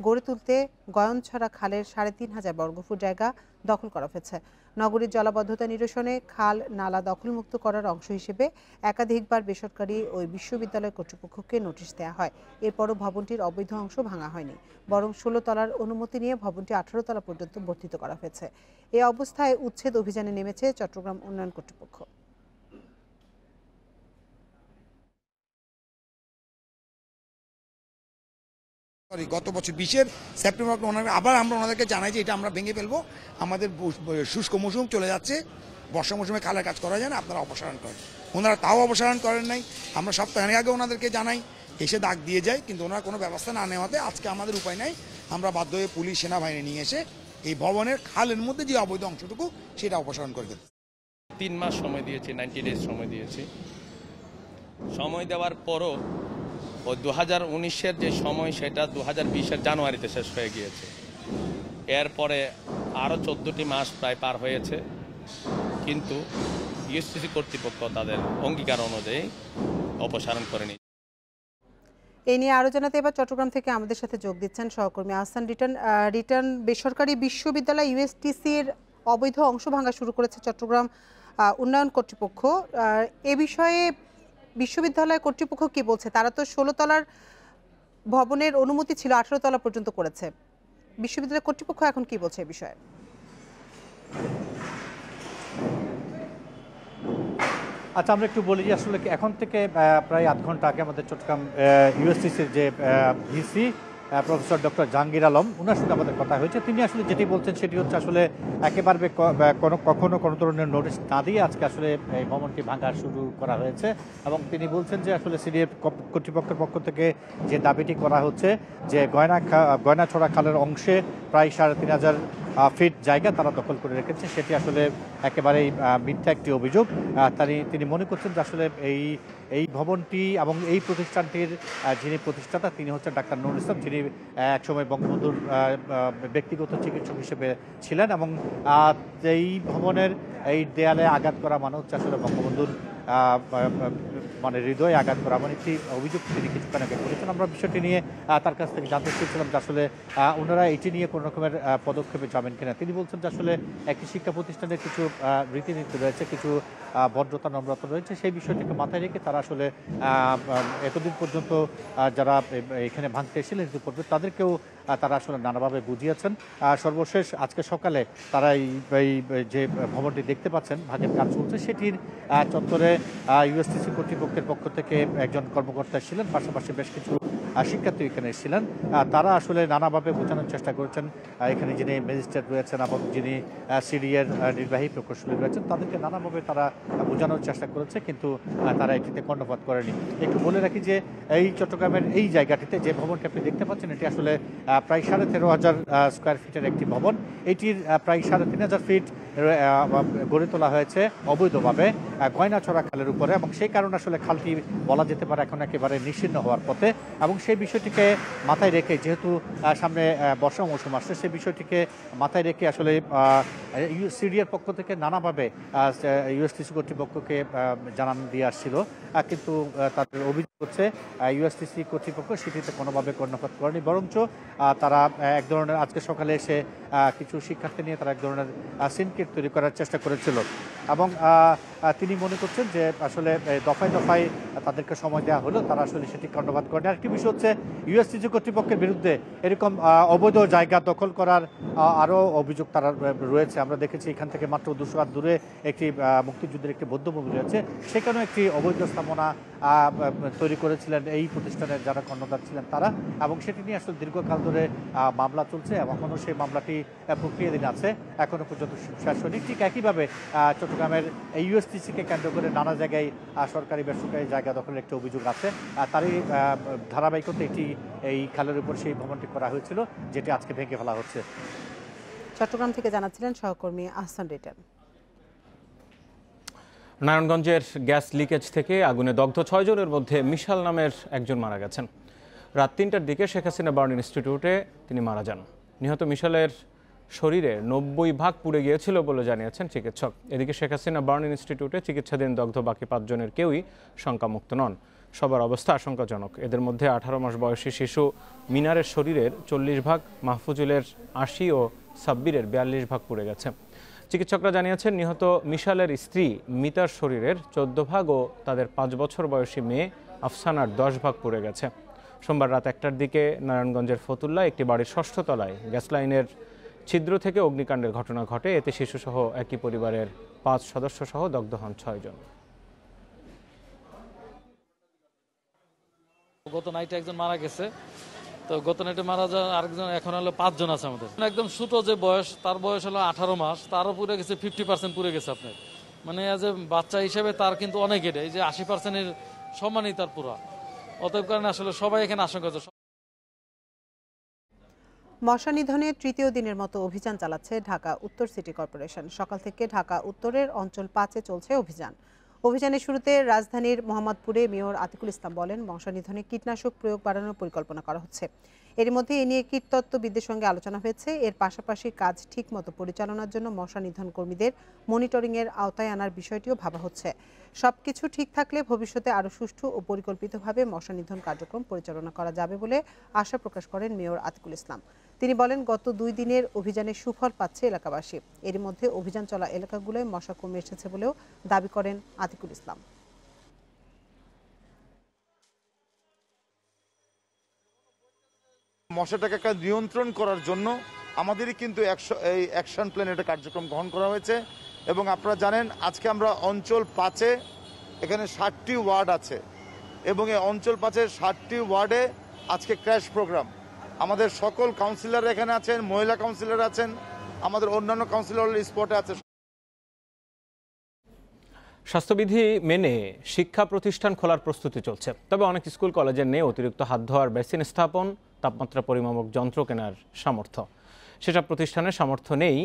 গড়ে তুলতে গয়নছড়া খালের 3,500 বর্গফুট জায়গা দখল করা হয়েছে। নগরীর জলাবদ্ধতা নিরসনে খাল নালা দখলমুক্ত করার অংশ হিসেবে একাধিকবার বেসরকারি ওই বিশ্ববিদ্যালয় কর্তৃপক্ষকে নোটিশ দেওয়া হয়। এরপরও ভবনটির অবৈধ অংশ ভাঙা হয়নি, বরং 16 তলার অনুমতি নিয়ে ভবনটি 18 তলা পর্যন্ত বর্ধিত করা হয়েছে। এ অবস্থায় উচ্ছেদ অভিযানে নেমেছে চট্টগ্রাম উন্নয়ন কর্তৃপক্ষ। গত বছর 20 সেপ্টেম্বর আবার আমরা ওনাদেরকে জানাই যে এটা আমরা ভেঙে ফেলবো, আমাদের শুষ্ক মৌসুম চলে যাচ্ছে, বর্ষা মৌসুমে খালের কাজ করা যায় না, আপনারা অপসারণ করেন। ওনারা তাও অপসারণ করেন নাই। আমরা সপ্তাহখানেক আগে ওনাদেরকে জানাই, এসে ডাক দিয়ে যায়, কিন্তু ওনারা কোনো ব্যবস্থা না নেওয়াতে আজকে আমাদের উপায় নাই, আমরা বাধ্য হয়ে পুলিশ সেনাবাহিনী নিয়ে এসে এই ভবনের খালের মধ্যে যে অবৈধ অংশটুকু সেটা অপসারণ করে ফেলতে। 3 মাস সময় দিয়েছি, 90 ডেজ সময় দিয়েছি। সময় দেওয়ার পরও ওই 2019-এর যে সময় সেটা 2020-এর জানুয়ারিতে শেষ হয়ে গিয়েছে। এরপরে আরও 14টি মাস প্রায় পার হয়েছে, কিন্তু ইউএসটিসি কর্তৃপক্ষ তাদের অঙ্গীকার অনুযায়ী অপসারণ করেনি। এই নিয়ে আরও জানাতে এবার চট্টগ্রাম থেকে আমাদের সাথে যোগ দিচ্ছেন সহকর্মী আহসান রিটার্ন। বেসরকারি বিশ্ববিদ্যালয় ইউএসটিসির অবৈধ অংশ ভাঙা শুরু করেছে চট্টগ্রাম উন্নয়ন কর্তৃপক্ষ। এ বিষয়ে বিশ্ববিদ্যালয় কর্তৃপক্ষ কি বলছে? তারা তো 16 তলার ভবনের অনুমতি ছিল, 18 তলা পর্যন্ত করেছে। বিশ্ববিদ্যালয় কর্তৃপক্ষ এখন কি বলছে এই বিষয়ে? আচ্ছা, আমরা একটু বলি যে আসলে এখন থেকে প্রায় আধ ঘন্টা আগে আমাদের চট্টগ্রাম ইউএসটিসির যে VC professor doctor Jahangir Alam, ওনার সঙ্গে আমাদের কথা হয়েছে। তিনি আসলে যেটি বলছেন সেটি হচ্ছে আসলে একেবারে কখনো কোনো ধরনের নোটিশ না দিয়ে আজকে আসলে এই ভবনটি ভাঙা শুরু করা হয়েছে, এবং তিনি বলছেন যে আসলে সিডিএ কর্তৃপক্ষের পক্ষ থেকে যে দাবিটি করা হচ্ছে যে গয়নাছড়া খালের অংশে প্রায় 3,500 ফিট জায়গা তারা দখল করে রেখেছে, সেটি আসলে একেবারেই মিথ্যা একটি অভিযোগ। তিনি মনে করছেন যে আসলে এই ভবনটি এবং এই প্রতিষ্ঠানটির যিনি প্রতিষ্ঠাতা তিনি হচ্ছেন ডাক্তার নুরুল ইসলাম, যিনি একসময় বঙ্গবন্ধুর ব্যক্তিগত চিকিৎসক হিসেবে ছিলেন, এবং এই ভবনের এই দেয়ালে আঘাত করা মানে হচ্ছে আসলে বঙ্গবন্ধুর মানে হৃদয়ে আঘাত করা, মানে একটি অভিযোগ তিনি কিছুক্ষণ আগে করেছেন। আমরা বিষয়টি নিয়ে তার কাছ থেকে জানতে চেয়েছিলাম যে আসলে ওনারা এটি নিয়ে কোনো রকমের পদক্ষেপে যাবেন কিনা। তিনি বলছেন যে আসলে একটি শিক্ষা প্রতিষ্ঠানের কিছু রীতিনীতি রয়েছে, কিছু ভদ্রতা নম্রতা রয়েছে, সেই বিষয়টিকে মাথায় রেখে তারা আসলে এতদিন পর্যন্ত যারা এখানে ভাঙতে এসেছিলেন তাদেরকেও তারা আসলে নানাভাবে বুঝিয়েছেন। সর্বশেষ আজকে সকালে তারা এই যে ভবনটি দেখতে পাচ্ছেন ভাঙের কাজ চলছে, সেটির চত্বরে ইউএসটিসি কর্তৃপক্ষের পক্ষ থেকে একজন কর্মকর্তা ছিলেন, পাশাপাশি বেশ কিছু শিক্ষার্থী এখানে এসেছিলেন। তারা আসলে নানাভাবে বোঝানোর চেষ্টা করেছেন, এখানে যিনি ম্যাজিস্ট্রেট রয়েছেন এবং যিনি সিডিএর নির্বাহী প্রকৌশলী রয়েছেন তাদেরকে নানাভাবে তারা বোঝানোর চেষ্টা করেছে, কিন্তু তারা এটিতে কর্ণপাত করেনি। একটু বলে রাখি যে এই চট্টগ্রামের এই জায়গাটিতে যে ভবনটি আপনি দেখতে পাচ্ছেন এটি আসলে প্রায় 13,500 স্কোয়ার ফিটের একটি ভবন। এটির প্রায় 3,500 ফিট গড়ে তোলা হয়েছে অবৈধভাবে গয়নাছড়া খালের উপরে, এবং সেই কারণে আসলে খালটি বলা যেতে পারে এখন একেবারে নিশ্চিহ্ন হওয়ার পথে। এবং সেই বিষয়টিকে মাথায় রেখে, যেহেতু সামনে বর্ষা মৌসুম আসছে, সেই বিষয়টিকে মাথায় রেখে আসলে সিডিএর পক্ষ থেকে নানাভাবে ইউএসটিসি কর্তৃপক্ষকে জানান দিয়ে আসছিল, কিন্তু তাদের অভিযোগ হচ্ছে ইউএসটিসি কর্তৃপক্ষ সেটিতে কোনোভাবে কর্ণপাত করেনি, বরঞ্চ তারা এক ধরনের আজকে সকালে এসে কিছু শিক্ষার্থী নিয়ে তারা এক ধরনের সিনকেট তৈরি করার চেষ্টা করেছিল। এবং তিনি মনে করছেন যে আসলে দফায় দফায় তাদেরকে সময় দেওয়া হলো, তারা আসলে সেটি কর্ণপাত করেনি। আরেকটি বিষয় হচ্ছে ইউএসটিসি কর্তৃপক্ষের বিরুদ্ধে এরকম অবৈধ জায়গা দখল করার আরও অভিযোগ তারা রয়েছে। আমরা দেখেছি এখান থেকে মাত্র 200 হাত দূরে একটি মুক্তিযুদ্ধের একটি বৌদ্ধভূমি রয়েছে, সেখানেও একটি অবৈধ স্থাপনা তৈরি করেছিলেন এই প্রতিষ্ঠানের যারা কর্ণধার ছিলেন তারা, এবং সেটি নিয়ে আসলে দীর্ঘকাল ধরে মামলা চলছে এবং এখনও সেই মামলাটি প্রক্রিয়াধীন আছে, এখনও পর্যন্ত শেষ হয়নি। ঠিক একইভাবে চট্টগ্রামের এই ইউএসটিসিকে কেন্দ্র করে নানা জায়গায় সরকারি বেসরকারি জায়গা দখলের একটি অভিযোগ আছে, তারই ধারাবাহিকতা এটি এই খালের উপর সেই ভবনটি করা হয়েছিল, যেটি আজকে ভেঙে ফেলা হচ্ছে। চট্টগ্রাম থেকে জানাচ্ছিলেন সহকর্মী আহসান রিটার্ন। নারায়ণগঞ্জের গ্যাস লিকেজ থেকে আগুনে দগ্ধ 6 জনের মধ্যে মিশাল নামের একজন মারা গেছেন। রাত 3টার দিকে শেখ হাসিনা বার্ন ইনস্টিটিউটে তিনি মারা যান। নিহত মিশালের শরীরে 90% পুড়ে গিয়েছিল বলে জানিয়েছেন চিকিৎসক। এদিকে শেখ হাসিনা বার্ন ইনস্টিটিউটে চিকিৎসাধীন দগ্ধ বাকি 5 জনের কেউই শঙ্কামুক্ত নন। সবার অবস্থা আশঙ্কাজনক। এদের মধ্যে 18 মাস বয়সী শিশু মিনারের শরীরের 40%, মাহফুজুলের 80 ও সাব্বিরের 42% পুড়ে গেছে। চিকিৎসকরা জানিয়েছেন নিহত মিশালের স্ত্রী মিতার শরীরের 14% ও তাদের 5 বছর বয়সী মেয়ে আফসানার 10% পুড়ে গেছে। সোমবার রাত 1টার দিকে নারায়ণগঞ্জের ফতুল্লা একটি বাড়ির 6ষ্ঠ তলায় গ্যাস লাইনের ছিদ্র থেকে অগ্নিকাণ্ডের ঘটনা ঘটে। এতে শিশুসহ একই পরিবারের 5 সদস্য সহ দগ্ধ হন 6 জন। গত নাইটে একজন মারা গেছে, তো গত নাইটে মারা যাওয়ার আরেকজন, এখন হলো 5 জন আছে আমাদের। একদম ছোট যে বয়স, তার বয়স হলো 18 মাস, তারও পুড়ে গেছে 50% পুড়ে গেছে আপনার। মানে এজ এ বাচ্চা হিসেবে তার কিন্তু অনেক এটা, এই যে 80%-এর সমানই তার পুরা। অতএব কারণে আসলে সবাই এখানে আশঙ্কা। মশা নিধনের তৃতীয় দিনের মতো অভিযান চালাচ্ছে ঢাকা উত্তর সিটি কর্পোরেশন। সকাল থেকে ঢাকা উত্তরের অঞ্চল 5-এ চলছে অভিযান। অভিযানের শুরুতে রাজধানীর মোহাম্মদপুরে মেয়র আতিকুল ইসলাম বলেন, মশা নিধনে কীটনাশক প্রয়োগ বাড়ানোর পরিকল্পনা করা হচ্ছে। এর মধ্যে এ নিয়ে কীটতত্ত্ববিদদের সঙ্গে আলোচনা হয়েছে। এর পাশাপাশি কাজ ঠিকমতো পরিচালনার জন্য মশা নিধন কর্মীদের মনিটরিংয়ের আওতায় আনার বিষয়টিও ভাবা হচ্ছে। সবকিছু ঠিক থাকলে ভবিষ্যতে আরও সুষ্ঠু ও পরিকল্পিতভাবে মশা নিধন কার্যক্রম পরিচালনা করা যাবে বলে আশা প্রকাশ করেন মেয়র আতিকুল ইসলাম। তিনি বলেন, গত 2 দিনের অভিযানের সুফল পাচ্ছে এলাকাবাসী। এর মধ্যে অভিযান চলা এলাকাগুলোয় মশা কমে এসেছে বলেও দাবি করেন আতিকুল ইসলাম। মশাটাকে একটা নিয়ন্ত্রণ করার জন্য আমাদেরই কিন্তু এই অ্যাকশন প্ল্যান, এটা কার্যক্রম গ্রহণ করা হয়েছে। এবং আপনারা জানেন আজকে আমরা অঞ্চল 5-এ এখানে 60টি ওয়ার্ড আছে এবং এই অঞ্চল 5-এর 60টি ওয়ার্ডে আজকে ক্র্যাশ প্রোগ্রাম। আমাদের সকল কাউন্সিলর এখানে আছেন, মহিলা কাউন্সিলর আছেন, আমাদের অন্যান্য কাউন্সিলর স্পটে আছে। স্বাস্থ্যবিধি মেনে শিক্ষা প্রতিষ্ঠান খোলার প্রস্তুতি চলছে। তবে অনেক স্কুল কলেজের নেই অতিরিক্ত হাত ধোয়ার বেসিন স্থাপন, তাপমাত্রা পরিমাপক যন্ত্র কেনার সামর্থ্য। সেসব প্রতিষ্ঠানের সামর্থ্য নেই,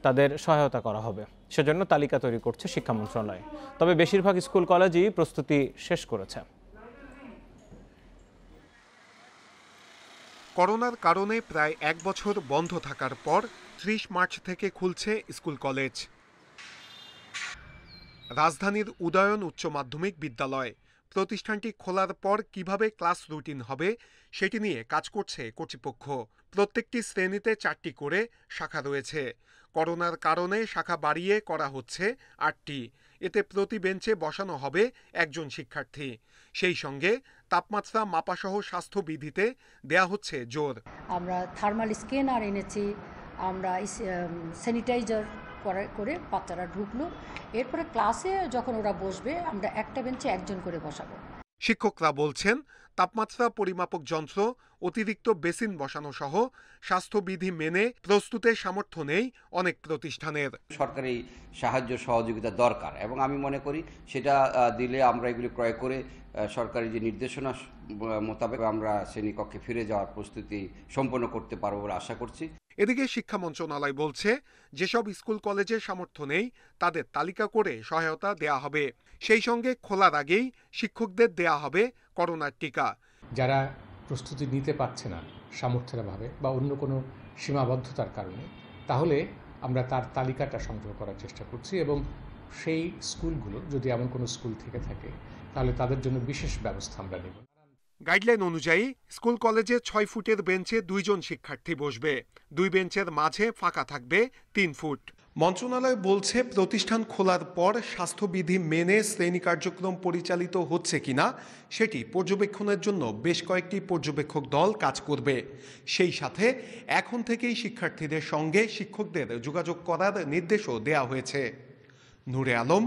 তাদের সহায়তা করা হবে। সেজন্য তালিকা তৈরি করছে শিক্ষা মন্ত্রণালয়। তবে বেশিরভাগ স্কুল কলেজই প্রস্তুতি শেষ করেছে। করোনার কারণে প্রায় 1 বছর বন্ধ থাকার পর 30 মার্চ থেকে খুলছে স্কুল কলেজ। রাজধানীর উদয়ন উচ্চ মাধ্যমিক বিদ্যালয় প্রতিষ্ঠানটি খোলার পর কিভাবে ক্লাস রুটিন হবে সেটি নিয়ে কাজ করছে কর্তৃপক্ষ। প্রত্যেকটি শ্রেণীতে 4টি করে শাখা রয়েছে। করোনার কারণে শাখা বাড়িয়ে করা হচ্ছে 8টি। এতে প্রতি বেঞ্চে বসানো হবে 1 জন শিক্ষার্থী। সেই সঙ্গে তাপমাত্রা মাপাসহ স্বাস্থ্যবিধিতে দেয়া হচ্ছে জোর। আমরা থার্মাল স্ক্যানার এনেছি, আমরা স্যানিটাইজার করে বাচ্চারা ঢুকলো। এরপরে ক্লাসে যখন ওরা বসবে আমরা একটা বেঞ্চে 1 জন করে বসাবো। শিক্ষকরা বলছেন তাপমাত্রা পরিমাপক যন্ত্র, অতিরিক্ত বেসিন বসানো সহ স্বাস্থ্যবিধি মেনে প্রস্তুতের সামর্থ্য নেই অনেক প্রতিষ্ঠানের। সরকারি সাহায্য সহযোগিতা দরকার এবং আমি মনে করি সেটা দিলে আমরা এগুলি ক্রয় করে সরকারি যে নির্দেশনা মোতাবেক আমরা শ্রেণীকক্ষে ফিরে যাওয়ার প্রস্তুতি সম্পন্ন করতে পারব বলে আশা করছি। এদিকে শিক্ষা মন্ত্রণালয় বলছে যেসব স্কুল কলেজের সামর্থ্য নেই তাদের তালিকা করে সহায়তা দেয়া হবে। সেই সঙ্গে খোলার আগেই শিক্ষকদের দেয়া হবে করোনার টিকা। যারা প্রস্তুতি নিতে পারছে না সামর্থ্যের অভাবে বা অন্য কোনো সীমাবদ্ধতার কারণে, তাহলে আমরা তার তালিকাটা সংগ্রহ করার চেষ্টা করছি এবং সেই স্কুলগুলো যদি এমন কোনো স্কুল থেকে থাকে তাহলে তাদের জন্য বিশেষ ব্যবস্থা আমরা নেব। গাইডলাইন অনুযায়ী স্কুল কলেজে 6 ফুটের বেঞ্চে 2 জন শিক্ষার্থী বসবে। 2 বেঞ্চের মাঝে ফাঁকা থাকবে 3 ফুট। মন্ত্রণালয় বলছে প্রতিষ্ঠান খোলার পর স্বাস্থ্যবিধি মেনে শ্রেণী কার্যক্রম পরিচালিত হচ্ছে কিনা সেটি পর্যবেক্ষণের জন্য বেশ কয়েকটি পর্যবেক্ষক দল কাজ করবে। সেই সাথে এখন থেকেই শিক্ষার্থীদের সঙ্গে শিক্ষকদের যোগাযোগ করার নির্দেশও দেওয়া হয়েছে। নূরে আলম,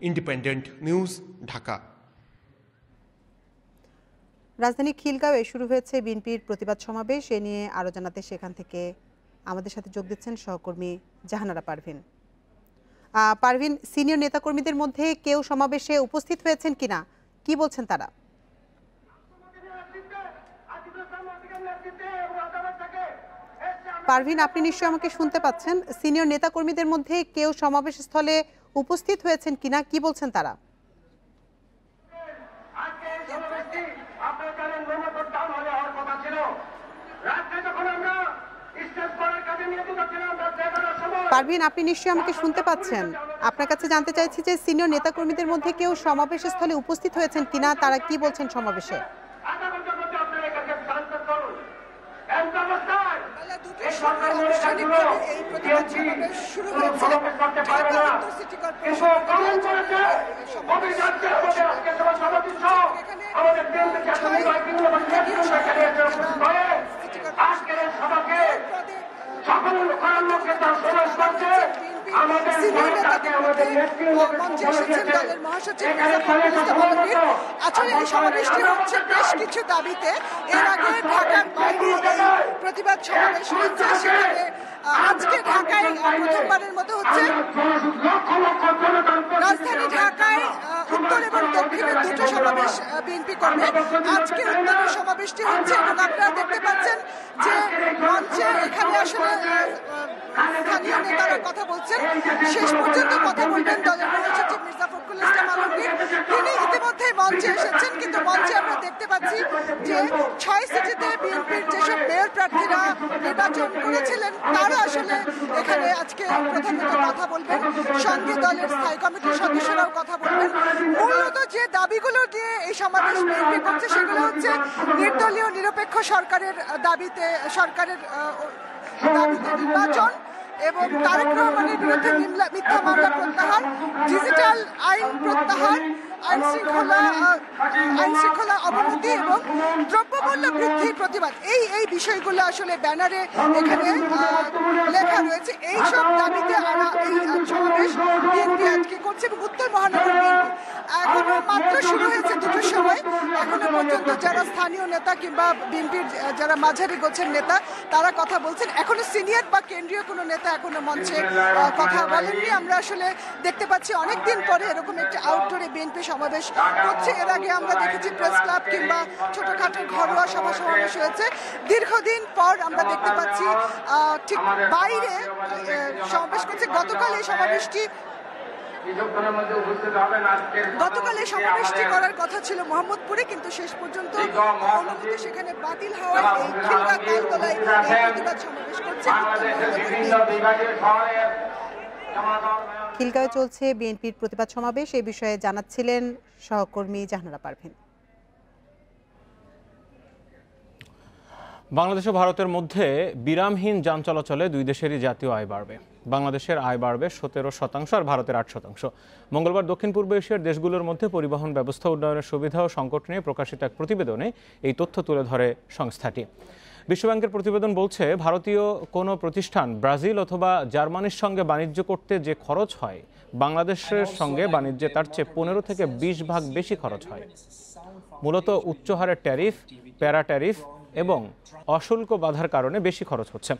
ইন্ডিপেন্ডেন্ট নিউজ, ঢাকা। রাজধানী খিলগাঁওয়ে শুরু হয়েছে বিএনপির প্রতিবাদ সমাবেশ। এ নিয়ে আরও জানাতে সেখান থেকে আমাদের সাথে যোগ দিচ্ছেন সহকর্মী জাহানারা পারভিন। পারভিন, সিনিয়র নেতাকর্মীদের মধ্যে কেউ সমাবেশে উপস্থিত হয়েছেন কিনা, কি বলছেন তারা? পারভিন, আপনি নিশ্চয়ই আমাকে শুনতে পাচ্ছেন। সিনিয়র নেতাকর্মীদের মধ্যে কেউ সমাবেশ স্থলে উপস্থিত হয়েছেন কিনা, কি বলছেন তারা? পারভিন, আপনি নিশ্চয়ই আমাকে শুনতে পাচ্ছেন। আপনার কাছে জানতে চাইছি যে সিনিয়র নেতাকর্মীদের মধ্যে কেউ সমাবেশ স্থলে উপস্থিত হয়েছেন কিনা, তারা কি বলছেন সমাবেশে? আসলে এই সমাবেশটি হচ্ছে বেশ কিছু দাবিতে। এর আগে ঢাকার বাইরে প্রতিবাদ সমাবেশ হয়েছে, সেখানে আজকে ঢাকায় প্রথমবারের মতো হচ্ছে। রাজধানী ঢাকায় উত্তর এবং দক্ষিণের দুটো সমাবেশ বিএনপি করবে। আজকে উত্তরের সমাবেশটি হচ্ছে এবং আপনারা দেখতে পাচ্ছেন যে মঞ্চে এখানে আসলে স্থানীয় নেতারা কথা বলছেন। শেষ পর্যন্ত কথা বলবেন দলের মহাসচিব মির্জা ফখরুল ইসলাম আলমগীর। তিনি ইতিমধ্যেই মঞ্চে এসেছেন, কিন্তু মঞ্চে আমরা দেখতে পাচ্ছি যে 6 সিটিতে বিএনপির যেসব মেয়র প্রার্থীরা নির্বাচন করেছিলেন তারা আসলে এখানে আজকে প্রধানত কথা বলবেন। সঙ্গে দলের স্থায়ী কমিটির সদস্যরাও কথা বলবেন। মূলত যে দাবিগুলো নিয়ে এই সমাবেশ বিএনপি করছে সেগুলো হচ্ছে নির্দলীয় নিরপেক্ষ সরকারের দাবিতে নির্বাচন এবং তারেক রহমানের বিরুদ্ধে মিথ্যা মামলা প্রত্যাহার, ডিজিটাল আইন প্রত্যাহার, আইন শৃঙ্খলা অবনতি এবং দ্রব্যমূল্য বৃদ্ধির প্রতিবাদ। এই বিষয়গুলো আসলে ব্যানারে এখানে লেখা রয়েছে। এইসব দাবিতে এই সমাবেশ বিএনপি আজকে করছে এবং উত্তর মহানগর বিএনপি এখনো মাত্র শুরু হয়েছে 2টোর সময়। এখনো পর্যন্ত যারা স্থানীয় নেতা কিংবা বিএনপির যারা মাঝারি গোছের নেতা তারা কথা বলছেন। এখনো সিনিয়র বা কেন্দ্রীয় কোনো নেতা এখনো মঞ্চে কথা বলেননি। আমরা আসলে দেখতে পাচ্ছি অনেকদিন পরে এরকম একটি আউটডোরে বিএনপি সমাবেশ করছে। এর আগে আমরা দেখেছি প্রেস ক্লাব কিংবা ছোটখাটো ঘরোয়া সভা সমাবেশ হয়েছে। দীর্ঘদিন পর আমরা দেখতে পাচ্ছি ঠিক বাইরে সমাবেশ করছে। গতকাল এই সমাবেশটি করার কথা ছিল মোহাম্মদপুরে, কিন্তু শেষ পর্যন্ত অনুমতি সেখানে বাতিল হওয়ায় এই খিলগা তালতলায় প্রতিবাদ সমাবেশ করছে। খিলগাঁওয়ে চলছে বিএনপির প্রতিবাদ সমাবেশ, এই বিষয়ে জানাচ্ছিলেন সহকর্মী জাহানারা পারভীন। বাংলাদেশ ও ভারতের মধ্যে বিরামহীন যান চলাচলে দুই দেশেরই জাতীয় আয় বাড়বে। বাংলাদেশের আয় বাড়বে 17% আর ভারতের 8%। মঙ্গলবার দক্ষিণ পূর্ব এশিয়ার দেশগুলোর মধ্যে পরিবহন ব্যবস্থা উন্নয়নের সুবিধা ও সংকট নিয়ে প্রকাশিত এক প্রতিবেদনে এই তথ্য তুলে ধরে সংস্থাটি। বিশ্বব্যাংকের প্রতিবেদন বলছে, ভারতীয় কোনো প্রতিষ্ঠান ব্রাজিল অথবা জার্মানির সঙ্গে বাণিজ্য করতে যে খরচ হয়, বাংলাদেশের সঙ্গে বাণিজ্যে তার চেয়ে 15 থেকে 20 ভাগ বেশি খরচ হয়। মূলত উচ্চ হারের ট্যারিফ, প্যারা ট্যারিফ এবং অশুল্ক বাধার কারণে বেশি খরচ হচ্ছে।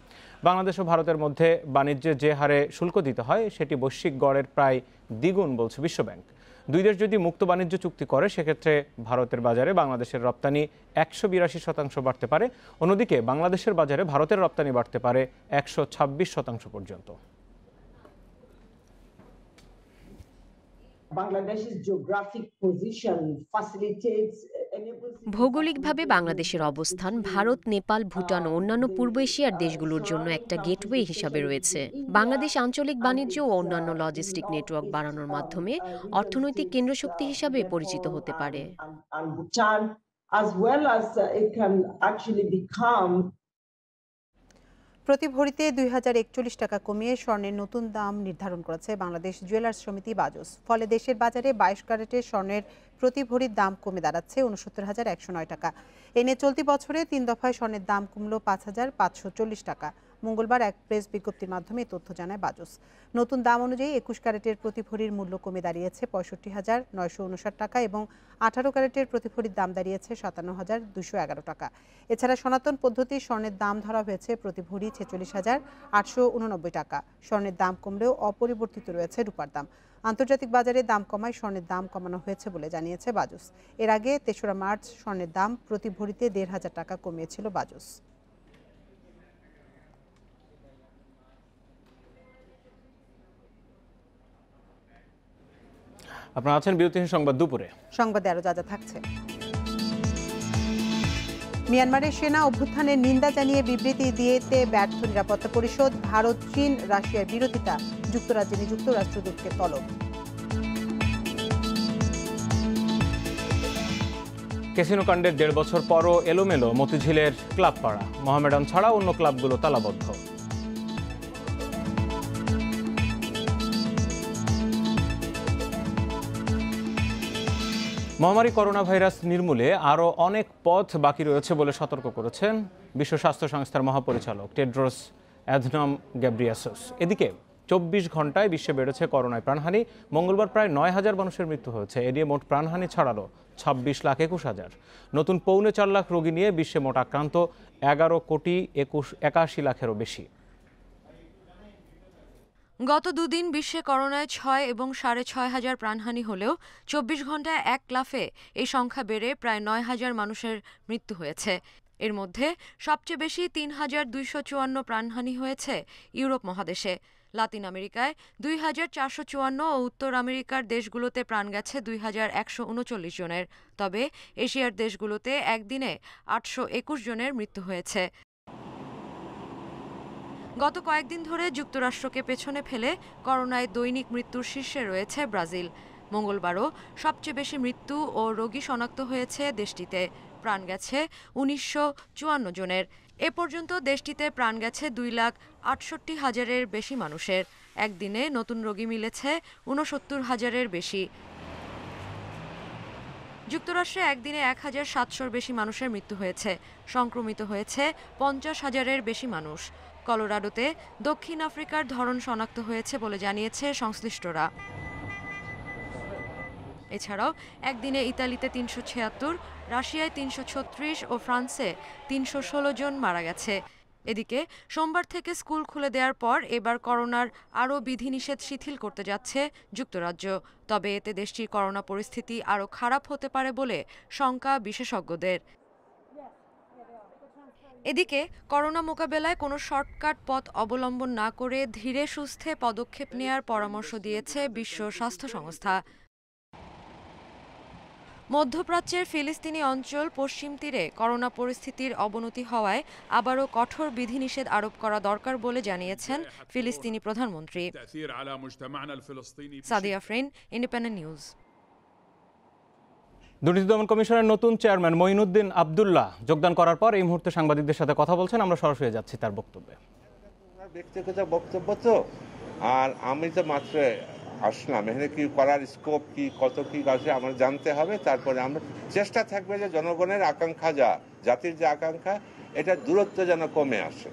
বাংলাদেশ ও ভারতের মধ্যে বাণিজ্যে যে হারে শুল্ক দিতে হয় সেটি বৈশ্বিক গড়ের প্রায় দ্বিগুণ বলছে বিশ্বব্যাংক। দুই দেশ যদি মুক্ত বাণিজ্য চুক্তি করে সেক্ষেত্রে ভারতের বাজারে বাংলাদেশের রপ্তানি 182% বাড়তে পারে। অন্যদিকে বাংলাদেশের বাজারে ভারতের রপ্তানি বাড়তে পারে 126% পর্যন্ত। ভৌগোলিকভাবে বাংলাদেশের অবস্থান ভারত, নেপাল, ভুটান ও অন্যান্য পূর্ব এশিয়ার দেশগুলোর জন্য একটা গেটওয়ে হিসাবে রয়েছে। বাংলাদেশ আঞ্চলিক বাণিজ্য ও অন্যান্য লজিস্টিক নেটওয়ার্ক বাড়ানোর মাধ্যমে অর্থনৈতিক কেন্দ্রশক্তি হিসাবে পরিচিত হতে পারে। প্রতি ভরিতে 2041 টাকা কমিয়ে স্বর্ণের নতুন দাম নির্ধারণ করেছে বাংলাদেশ জুয়েলার্স সমিতি বাজুস। ফলে দেশের বাজারে 22 ক্যারেটের স্বর্ণের প্রতি ভরির দাম কমে দাঁড়াচ্ছে 69,109 টাকা। এনে চলতি বছরে 3 দফায় স্বর্ণের দাম কমল 5,540 টাকা। মঙ্গলবার এক প্রেস বিজ্ঞপ্তির মাধ্যমে তথ্য জানায় বাজুস। নতুন দাম অনুযায়ী 21 ক্যারেটের প্রতি ভরির মূল্য কমে দাঁড়িয়েছে 65,959 টাকা এবং 18 ক্যারেটের প্রতি ভরির দাম দাঁড়িয়েছে 57,211 টাকা। এছাড়া সনাতন পদ্ধতির স্বর্ণের দাম ধরা হয়েছে প্রতি ভরি 46,889 টাকা। স্বর্ণের দাম কমলেও অপরিবর্তিত রয়েছে রূপার দাম। আন্তর্জাতিক বাজারে দাম কমায় স্বর্ণের দাম কমানো হয়েছে বলে জানিয়েছে বাজুস। এর আগে 3রা মার্চ স্বর্ণের দাম প্রতি ভরিতে 1,500 টাকা কমিয়েছিল বাজুস। আপনারা আছেন বিরতিহীন সংবাদ দুপুরে। সংবাদে আরো যা যা থাকছে। মিয়ানমারের সেনা অভ্যুত্থানের নিন্দা জানিয়ে বিবৃতি দিতে ব্যর্থ নিরাপত্তা পরিষদ। ভারত, চীন, রাশিয়ার বিরোধিতা, যুক্তরাজ্যে নিযুক্ত রাষ্ট্রদূতকে তলব। ক্যাসিনো কাণ্ডের 1.5 বছর পরও এলোমেলো মতিঝিলের ক্লাব পাড়া। মোহামেডান ছাড়া অন্য ক্লাবগুলো তালাবদ্ধ। মহামারী করোনা ভাইরাস নির্মূলে আরও অনেক পথ বাকি রয়েছে বলে সতর্ক করেছেন বিশ্ব স্বাস্থ্য সংস্থার মহাপরিচালক টেড্রোস অ্যাধনম গ্যাব্রিয়েসাস। এদিকে 24 ঘন্টায় বিশ্বে বেড়েছে করোনায় প্রাণহানি। মঙ্গলবার প্রায় 9,000 মানুষের মৃত্যু হয়েছে। এ নিয়ে মোট প্রাণহানি ছড়ালো 26,21,000। নতুন 4.25 লাখ রোগী নিয়ে বিশ্বে মোট আক্রান্ত 11,81,00,000-এরও বেশি। গত দুদিন বিশ্বে করোনায় 6 এবং 6,500 প্রাণহানি হলেও 24 ঘন্টায় এক লাফে এই সংখ্যা বেড়ে প্রায় 9,000 মানুষের মৃত্যু হয়েছে। এর মধ্যে সবচেয়ে বেশি 3,254 প্রাণহানি হয়েছে ইউরোপ মহাদেশে। লাতিন আমেরিকায় 2,454 ও উত্তর আমেরিকার দেশগুলোতে প্রাণ গেছে 2,139 জনের। তবে এশিয়ার দেশগুলোতে একদিনে 821 জনের মৃত্যু হয়েছে। গত কয়েকদিন ধরে যুক্তরাষ্ট্রকে পেছনে ফেলে করোনায় দৈনিক মৃত্যুর শীর্ষে রয়েছে ব্রাজিল। মঙ্গলবারও সবচেয়ে বেশি মৃত্যু ও রোগী শনাক্ত হয়েছে দেশটিতে। প্রাণ গেছে 1,954 জনের। এ পর্যন্ত দেশটিতে প্রাণ গেছে 2,68,000-এর বেশি মানুষের। একদিনে নতুন রোগী মিলেছে 69,000-এর বেশি। যুক্তরাষ্ট্রে একদিনে 1,700-র বেশি মানুষের মৃত্যু হয়েছে। সংক্রমিত হয়েছে 50,000-এর বেশি মানুষ। কলোরাডোতে দক্ষিণ আফ্রিকার ধরন শনাক্ত হয়েছে বলে জানিয়েছে সংশ্লিষ্টরা। এছাড়াও একদিনে ইতালিতে 376, রাশিয়ায় 336 ও ফ্রান্সে 316 জন মারা গেছে। এদিকে সোমবার থেকে স্কুল খুলে দেওয়ার পর এবার করোনার আরও বিধিনিষেধ শিথিল করতে যাচ্ছে যুক্তরাজ্য। তবে এতে দেশটির করোনা পরিস্থিতি আরও খারাপ হতে পারে বলে শঙ্কা বিশেষজ্ঞদের। এদিকে করোনা মোকাবেলায় কোনো শর্টকাট পথ অবলম্বন না করে ধীরে সুস্থে পদক্ষেপ নেয়ার পরামর্শ দিয়েছে বিশ্ব স্বাস্থ্য সংস্থা। মধ্যপ্রাচ্যের ফিলিস্তিনি অঞ্চল পশ্চিম তীরে করোনা পরিস্থিতির অবনতি হওয়ায় আবারও কঠোর বিধিনিষেধ আরোপ করা দরকার বলে জানিয়েছেন ফিলিস্তিনি প্রধানমন্ত্রী। Sadia Afrin, independent news. দুর্নীতি দমন কমিশনের নতুন চেয়ারম্যান মঈনুদ্দিন আব্দুল্লাহ যোগদান করার পর এই মুহূর্তে সাংবাদিকদের সাথে কথা বলছেন। আমরা সরাসরি যাচ্ছি তার বক্তব্যে। ব্যক্তিগত বক্তব্য তো, আর আমি তো মাত্র আসলাম, এখানে কি করার স্কোপ কি, কত কি আছে আমার জানতে হবে। তারপরে আমরা চেষ্টা থাকবে যে জনগণের আকাঙ্ক্ষা, যা জাতির যে আকাঙ্ক্ষা, এটা দূরত্ব যেন কমে আসে।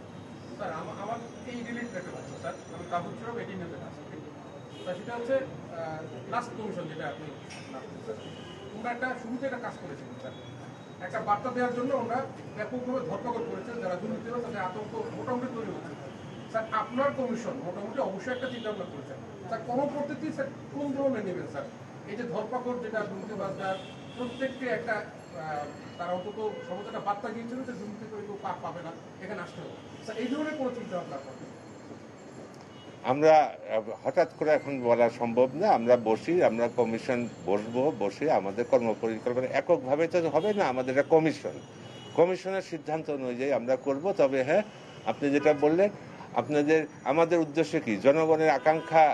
একটা শুরুতে একটা কাজ করেছেন স্যার, একটা বার্তা দেওয়ার জন্য আমরা ব্যাপকভাবে ধরপাকড় করেছেন যারা দুর্নীতি তাদের আতঙ্ক মোটামুটি তৈরি হচ্ছে। স্যার আপনার কমিশন মোটামুটি অবশ্যই একটা চিন্তা ভাবনা করেছেন স্যার, পরবর্তীতে স্যার কোন ধরনের নেবেন স্যার? এই যে ধরপাকড় যেটা দুর্নীতিবাজরা প্রত্যেককে একটা তারা অন্তত সমাজে একটা বার্তা দিয়েছিল যে দুর্নীতি করে কেউ পাপ পাবে না, এখানে আসতে হবে স্যার, এই ধরনের কোনো চিন্তা ভাবনা করবেন? আমরা হঠাৎ করে এখন বলা সম্ভব না। আমরা বসি, আমরা কমিশন বসে আমাদের কর্মপরিকল্পনা এককভাবে তো হবে না, আমাদের একটা কমিশনের সিদ্ধান্ত অনুযায়ী আমরা করব। তবে হ্যাঁ, আপনি যেটা বললেন, আমাদের উদ্দেশ্য কি, জনগণের আকাঙ্ক্ষা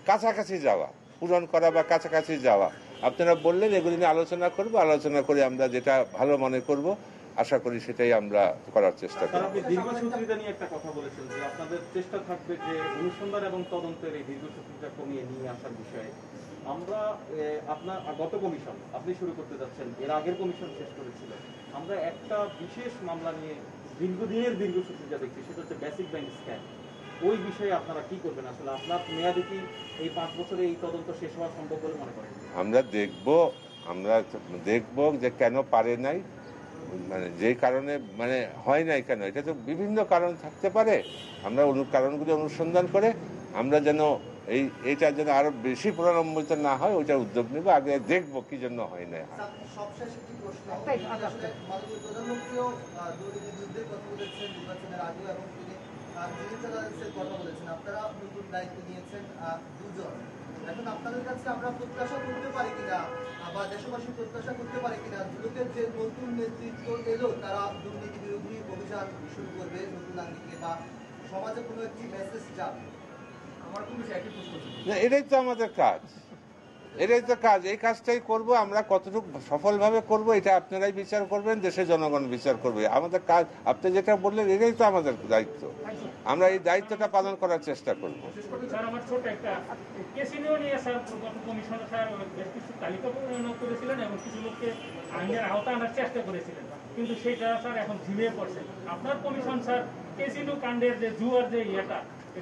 কাছাকাছি যাওয়া, পূরণ করা বা কাছাকাছি যাওয়া। আপনারা বললেন এগুলি নিয়ে আলোচনা করে আমরা যেটা ভালো মনে করব, আশা করি সেটাই আমরা করার চেষ্টা করব। আপনি দীর্ঘসূত্রিতা নিয়ে একটা কথা বলেছেন যে আপনাদের চেষ্টা থাকবে যে অনুসন্ধান এবং তদন্তের এই দীর্ঘসূত্রিতা কমিয়ে নিয়ে আসার বিষয়ে। আমরা আপনার গত কমিশন আপনি শুরু করতে যাচ্ছেন, এর আগের কমিশন শেষ করেছিল। আমরা একটা বিশেষ মামলা নিয়ে দীর্ঘদিনের দীর্ঘসূত্রিতা দেখছি, সেটা হচ্ছে বেসিক ব্যাংক স্ক্যাম। ওই বিষয়ে আপনারা কি করবেন? আসলে আপনার মেয়াদে কি এই 5 বছরে এই তদন্ত শেষ হওয়া সম্ভব বলে মনে করেন? আমরা দেখব যে কেন পারে নাই, মানে যে কারণে মানে হয় নাই কেন, এটা তো বিভিন্ন কারণ থাকতে পারে। আমরা কারণগুলি অনুসন্ধান করে আমরা যেন এইটা যেন আরো বেশি প্রলম্বিত না হয়, ওইটা উদ্যোগ নেব। আগে দেখবো কি জন্য হয় না। এখন আপনাদের কাছে আমরা প্রত্যাশা করতে পারি কিনা বা দেশবাসী প্রত্যাশা করতে পারে কিনা দুদকের যে নতুন নেতৃত্ব এলো তারা দুর্নীতি বিরোধী অভিযান শুরু করবে নতুন আঙ্গিকে বা সমাজে কোনো একটি মেসেজ যাবে? আমার কোনো একই প্রশ্ন। এটাই তো আমাদের কাজ, এটাই তো কাজ। এই কাজটাই করব আমরা। কতটুকু সফলভাবে করব এটা আপনারাই বিচার করবেন, দেশের জনগণ বিচার করবে। আমাদের কাজ, আপনি যেটা বললেন, এটাই তো আমাদের দায়িত্ব। আমরা এই দায়িত্বটা পালন করার চেষ্টা করব। স্যার, আমার ছোট একটা কেসিনো নিয়ে স্যার গত কমিশনার স্যার বেশ কিছু তালিকা প্রণয়ন করেছিলেন এবং কিছু লোককে আইনের আওতায় আনার চেষ্টা করেছিলেন, কিন্তু সেটা স্যার এখন ঝিমিয়ে পড়ছে। আপনার কমিশন স্যার কেসিনো কাণ্ডের যে জুয়ার যে ইয়েটা,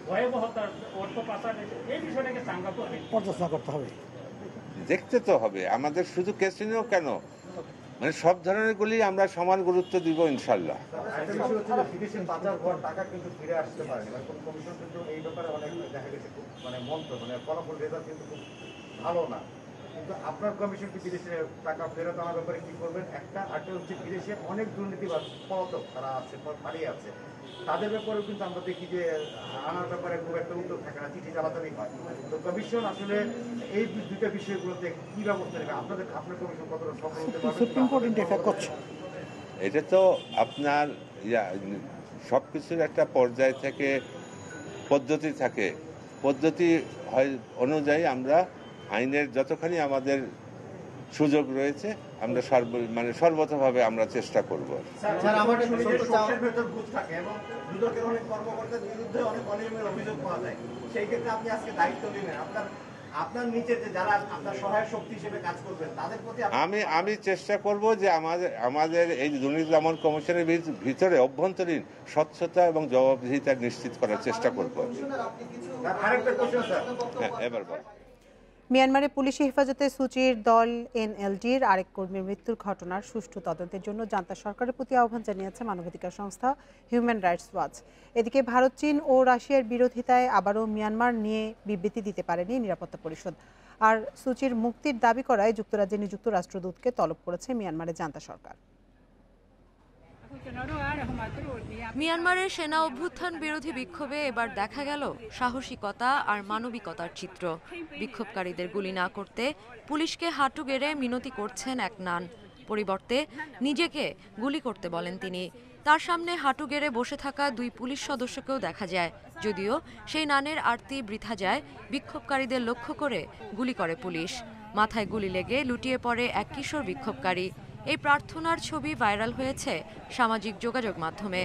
ভয়াবহতার অর্থ পাচার, এই বিষয়টাকে চাঙ্গা করবে, পর্যালোচনা করতে হবে। দেখতে তো হবে। আমাদের শুধু কেসিনো কেন, মানে সব ধরনের গুলি আমরা সমান গুরুত্ব দিব ইনশাল্লাহ। বিদেশে পাচার হওয়ার টাকা কিন্তু ফিরে আসতে পারে না। কমিশন কিন্তু এই ব্যাপারে অনেক দেখা গেছে খুব ফলাফল রেজাল্ট কিন্তু খুব ভালো না। কিন্তু আপনার কমিশন কি বিদেশে টাকা ফেরত আনার ব্যাপারে কি করবেন? একটা হচ্ছে বিদেশে অনেক দুর্নীতিবাজ পলাতক তারা আছে, পালিয়ে আছে, তাদের ব্যাপারেও কিন্তু আমরা দেখি যে আনার ব্যাপারে খুব একটা উদ্যোগ থাকে না, চিঠি চালাচালি হয়। তো কমিশন আসলে এই দুটো বিষয়গুলোতে কি ব্যবস্থা নেবে? আপনার কমিশন কতটা সফল হতে পারবে? এটা তো আপনার সবকিছুর একটা পর্যায় থেকে পদ্ধতি থাকে, পদ্ধতি হয় অনুযায়ী আমরা আইনের যতখানি আমাদের সুযোগ রয়েছে আমরা সর্বতভাবে আমরা চেষ্টা করব। আমি চেষ্টা করব যে আমাদের এই দুর্নীতি দমন কমিশনের ভিতরে অভ্যন্তরীণ স্বচ্ছতা এবং জবাবদিহিতা নিশ্চিত করার চেষ্টা করব। এবার বল। মিয়ানমারে পুলিশি হেফাজতে সুচির দল এনএলডির আরেক কর্মীর মৃত্যুর ঘটনার সুষ্ঠু তদন্তের জন্য জান্তা সরকারের প্রতি আহ্বান জানিয়েছে মানবাধিকার সংস্থা হিউম্যান রাইটস ওয়াচ। এদিকে ভারত, চীন ও রাশিয়ার বিরোধিতায় আবারও মিয়ানমার নিয়ে বিবৃতি দিতে পারেনি নিরাপত্তা পরিষদ। আর সুচির মুক্তির দাবি করায় যুক্তরাজ্যে নিযুক্ত রাষ্ট্রদূতকে তলব করেছে মিয়ানমারের জান্তা সরকার। মিয়ানমারের সেনা অভ্যুত্থান বিরোধী বিক্ষোভে এবার দেখা গেল সাহসিকতা আর মানবিকতার চিত্র। বিক্ষোভকারীদের গুলি না করতে পুলিশকে হাঁটু গেড়ে মিনতি করছেন এক নান, পরিবর্তে নিজেকে গুলি করতে বলেন তিনি। তার সামনে হাঁটু গেড়ে বসে থাকা দুই পুলিশ সদস্যকেও দেখা যায়, যদিও সেই নানের আরতি বৃথা যায়। বিক্ষোভকারীদের লক্ষ্য করে গুলি করে পুলিশ। মাথায় গুলি লেগে লুটিয়ে পড়ে এক কিশোর বিক্ষোভকারী। এই প্রার্থনার ছবি ভাইরাল হয়েছে সামাজিক যোগাযোগ মাধ্যমে।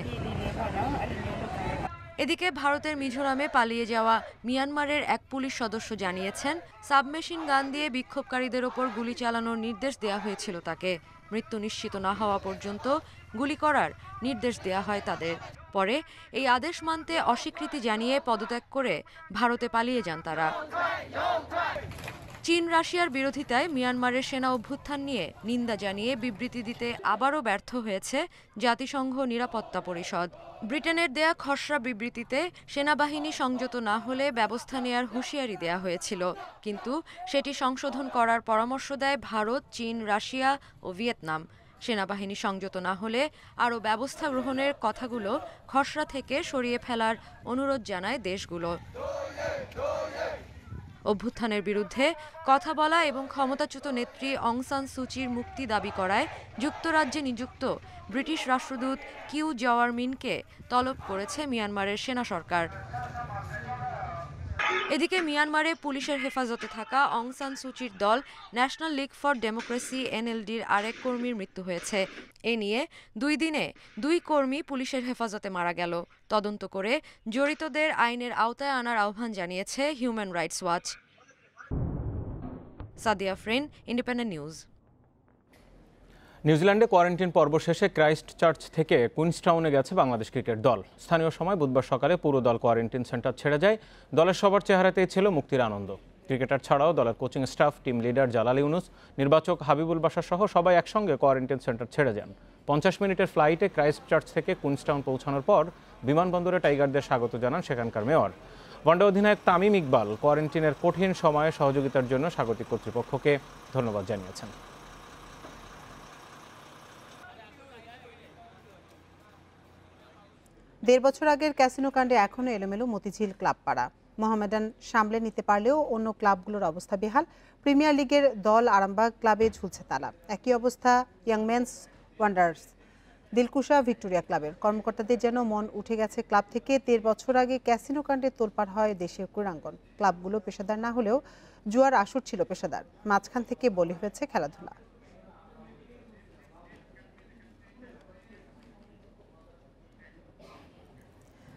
এদিকে ভারতের মিজোরামে পালিয়ে যাওয়া মিয়ানমারের এক পুলিশ সদস্য জানিয়েছেন, সাবমেশিন গান দিয়ে বিক্ষোভকারীদের ওপর গুলি চালানোর নির্দেশ দেওয়া হয়েছিল তাকে। মৃত্যু নিশ্চিত না হওয়া পর্যন্ত গুলি করার নির্দেশ দেওয়া হয় তাদের। পরে এই আদেশ মানতে অস্বীকৃতি জানিয়ে পদত্যাগ করে ভারতে পালিয়ে যান তারা। চীন রাশিয়ার বিরোধিতায় মিয়ানমারের সেনা অভ্যুত্থান নিয়ে নিন্দা জানিয়ে বিবৃতি দিতে আবারও ব্যর্থ হয়েছে জাতিসংঘ নিরাপত্তা পরিষদ। ব্রিটেনের দেয়া খসড়া বিবৃতিতে সেনাবাহিনী সংযত না হলে ব্যবস্থা নেয়ার হুঁশিয়ারি দেয়া হয়েছিল, কিন্তু সেটি সংশোধন করার পরামর্শ দেয় ভারত, চীন, রাশিয়া ও ভিয়েতনাম। সেনাবাহিনী সংযত না হলে আরও ব্যবস্থা গ্রহণের কথাগুলো খসড়া থেকে সরিয়ে ফেলার অনুরোধ জানায় দেশগুলো। অভ্যুত্থানের বিরুদ্ধে কথা বলা এবং ক্ষমতাচ্যুত নেত্রী অং সান সুচির মুক্তি দাবি করায় যুক্তরাজ্যে নিযুক্ত ব্রিটিশ রাষ্ট্রদূত কিউ জওয়ার মিনকে তলব করেছে মিয়ানমারের সেনা সরকার। এদিকে মিয়ানমারে পুলিশের হেফাজতে থাকা অং সান সুচির দল ন্যাশনাল লীগ ফর ডেমোক্রেসি এনএলডির আরেক কর্মীর মৃত্যু হয়েছে। এ নিয়ে 2 দিনে 2 কর্মী পুলিশের হেফাজতে মারা গেল। তদন্ত করে জড়িতদের আইনের আওতায় আনার আহ্বান জানিয়েছে হিউম্যান রাইটস ওয়াচ। সাদিয়া ফ্রেন, ইন্ডিপেন্ডেন্ট নিউজ। নিউজিল্যান্ডে কোয়ারেন্টাইন পর্ব শেষে ক্রাইস্ট চার্চ থেকে কুইন্সটাউনে গেছে বাংলাদেশ ক্রিকেট দল। স্থানীয় সময় বুধবার সকালে পুরো দল কোয়ারেন্টাইন সেন্টার ছেড়ে যায়। দলের সবার চেহারাতেই ছিল মুক্তির আনন্দ। ক্রিকেটার ছাড়াও দলের coaching staff, team leader Jalal Yunus, নির্বাচক হাবিবুল বাশার সহ সবাই একসঙ্গে কোয়ারেন্টাইন সেন্টার ছেড়ে যান। 50 মিনিটের ফ্লাইটে ক্রাইস্ট চার্চ থেকে কুইন্সটাউন পৌঁছানোর পর বিমানবন্দরে টাইগারদের স্বাগত জানান সেখানকার মেয়র। ওয়ানডে অধিনায়ক তামিম ইকবাল কোয়ারেন্টাইনের কঠিন সময়ে সহযোগিতার জন্য স্বাগতিক কর্তৃপক্ষকে ধন্যবাদ জানিয়েছেন। দেড় বছর আগের ক্যাসিনো কাণ্ডে এখনও এলোমেলো মতিঝিল ক্লাব পাড়া। মোহামেডান সামলে নিতে পারলেও অন্য ক্লাবগুলোর অবস্থা বেহাল। প্রিমিয়ার লিগের দল আরামবাগ ক্লাবে ঝুলছে তালা। একই অবস্থা young men's wonders, Dilkusha Victoria ক্লাবের। কর্মকর্তাদের যেন মন উঠে গেছে ক্লাব থেকে। 13 বছর আগে ক্যাসিনো কাণ্ডে তোলপাড় হয় দেশের ক্রীড়াঙ্গন। ক্লাবগুলো পেশাদার না হলেও জুয়ার আসর ছিল পেশাদার। মাঝখান থেকে বলি হয়েছে খেলাধুলা।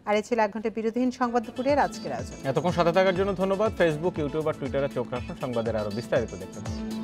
আর এই ছিল 1 ঘন্টা বিরোধীহীন সংবাদ দুপুরের আজকের আয়োজন। এতক্ষণ সাথে থাকার জন্য ধন্যবাদ। ফেসবুক, ইউটিউব আর টুইটারে চোখ রাখুন। সংবাদের আরো বিস্তারিত দেখতে পাবেন।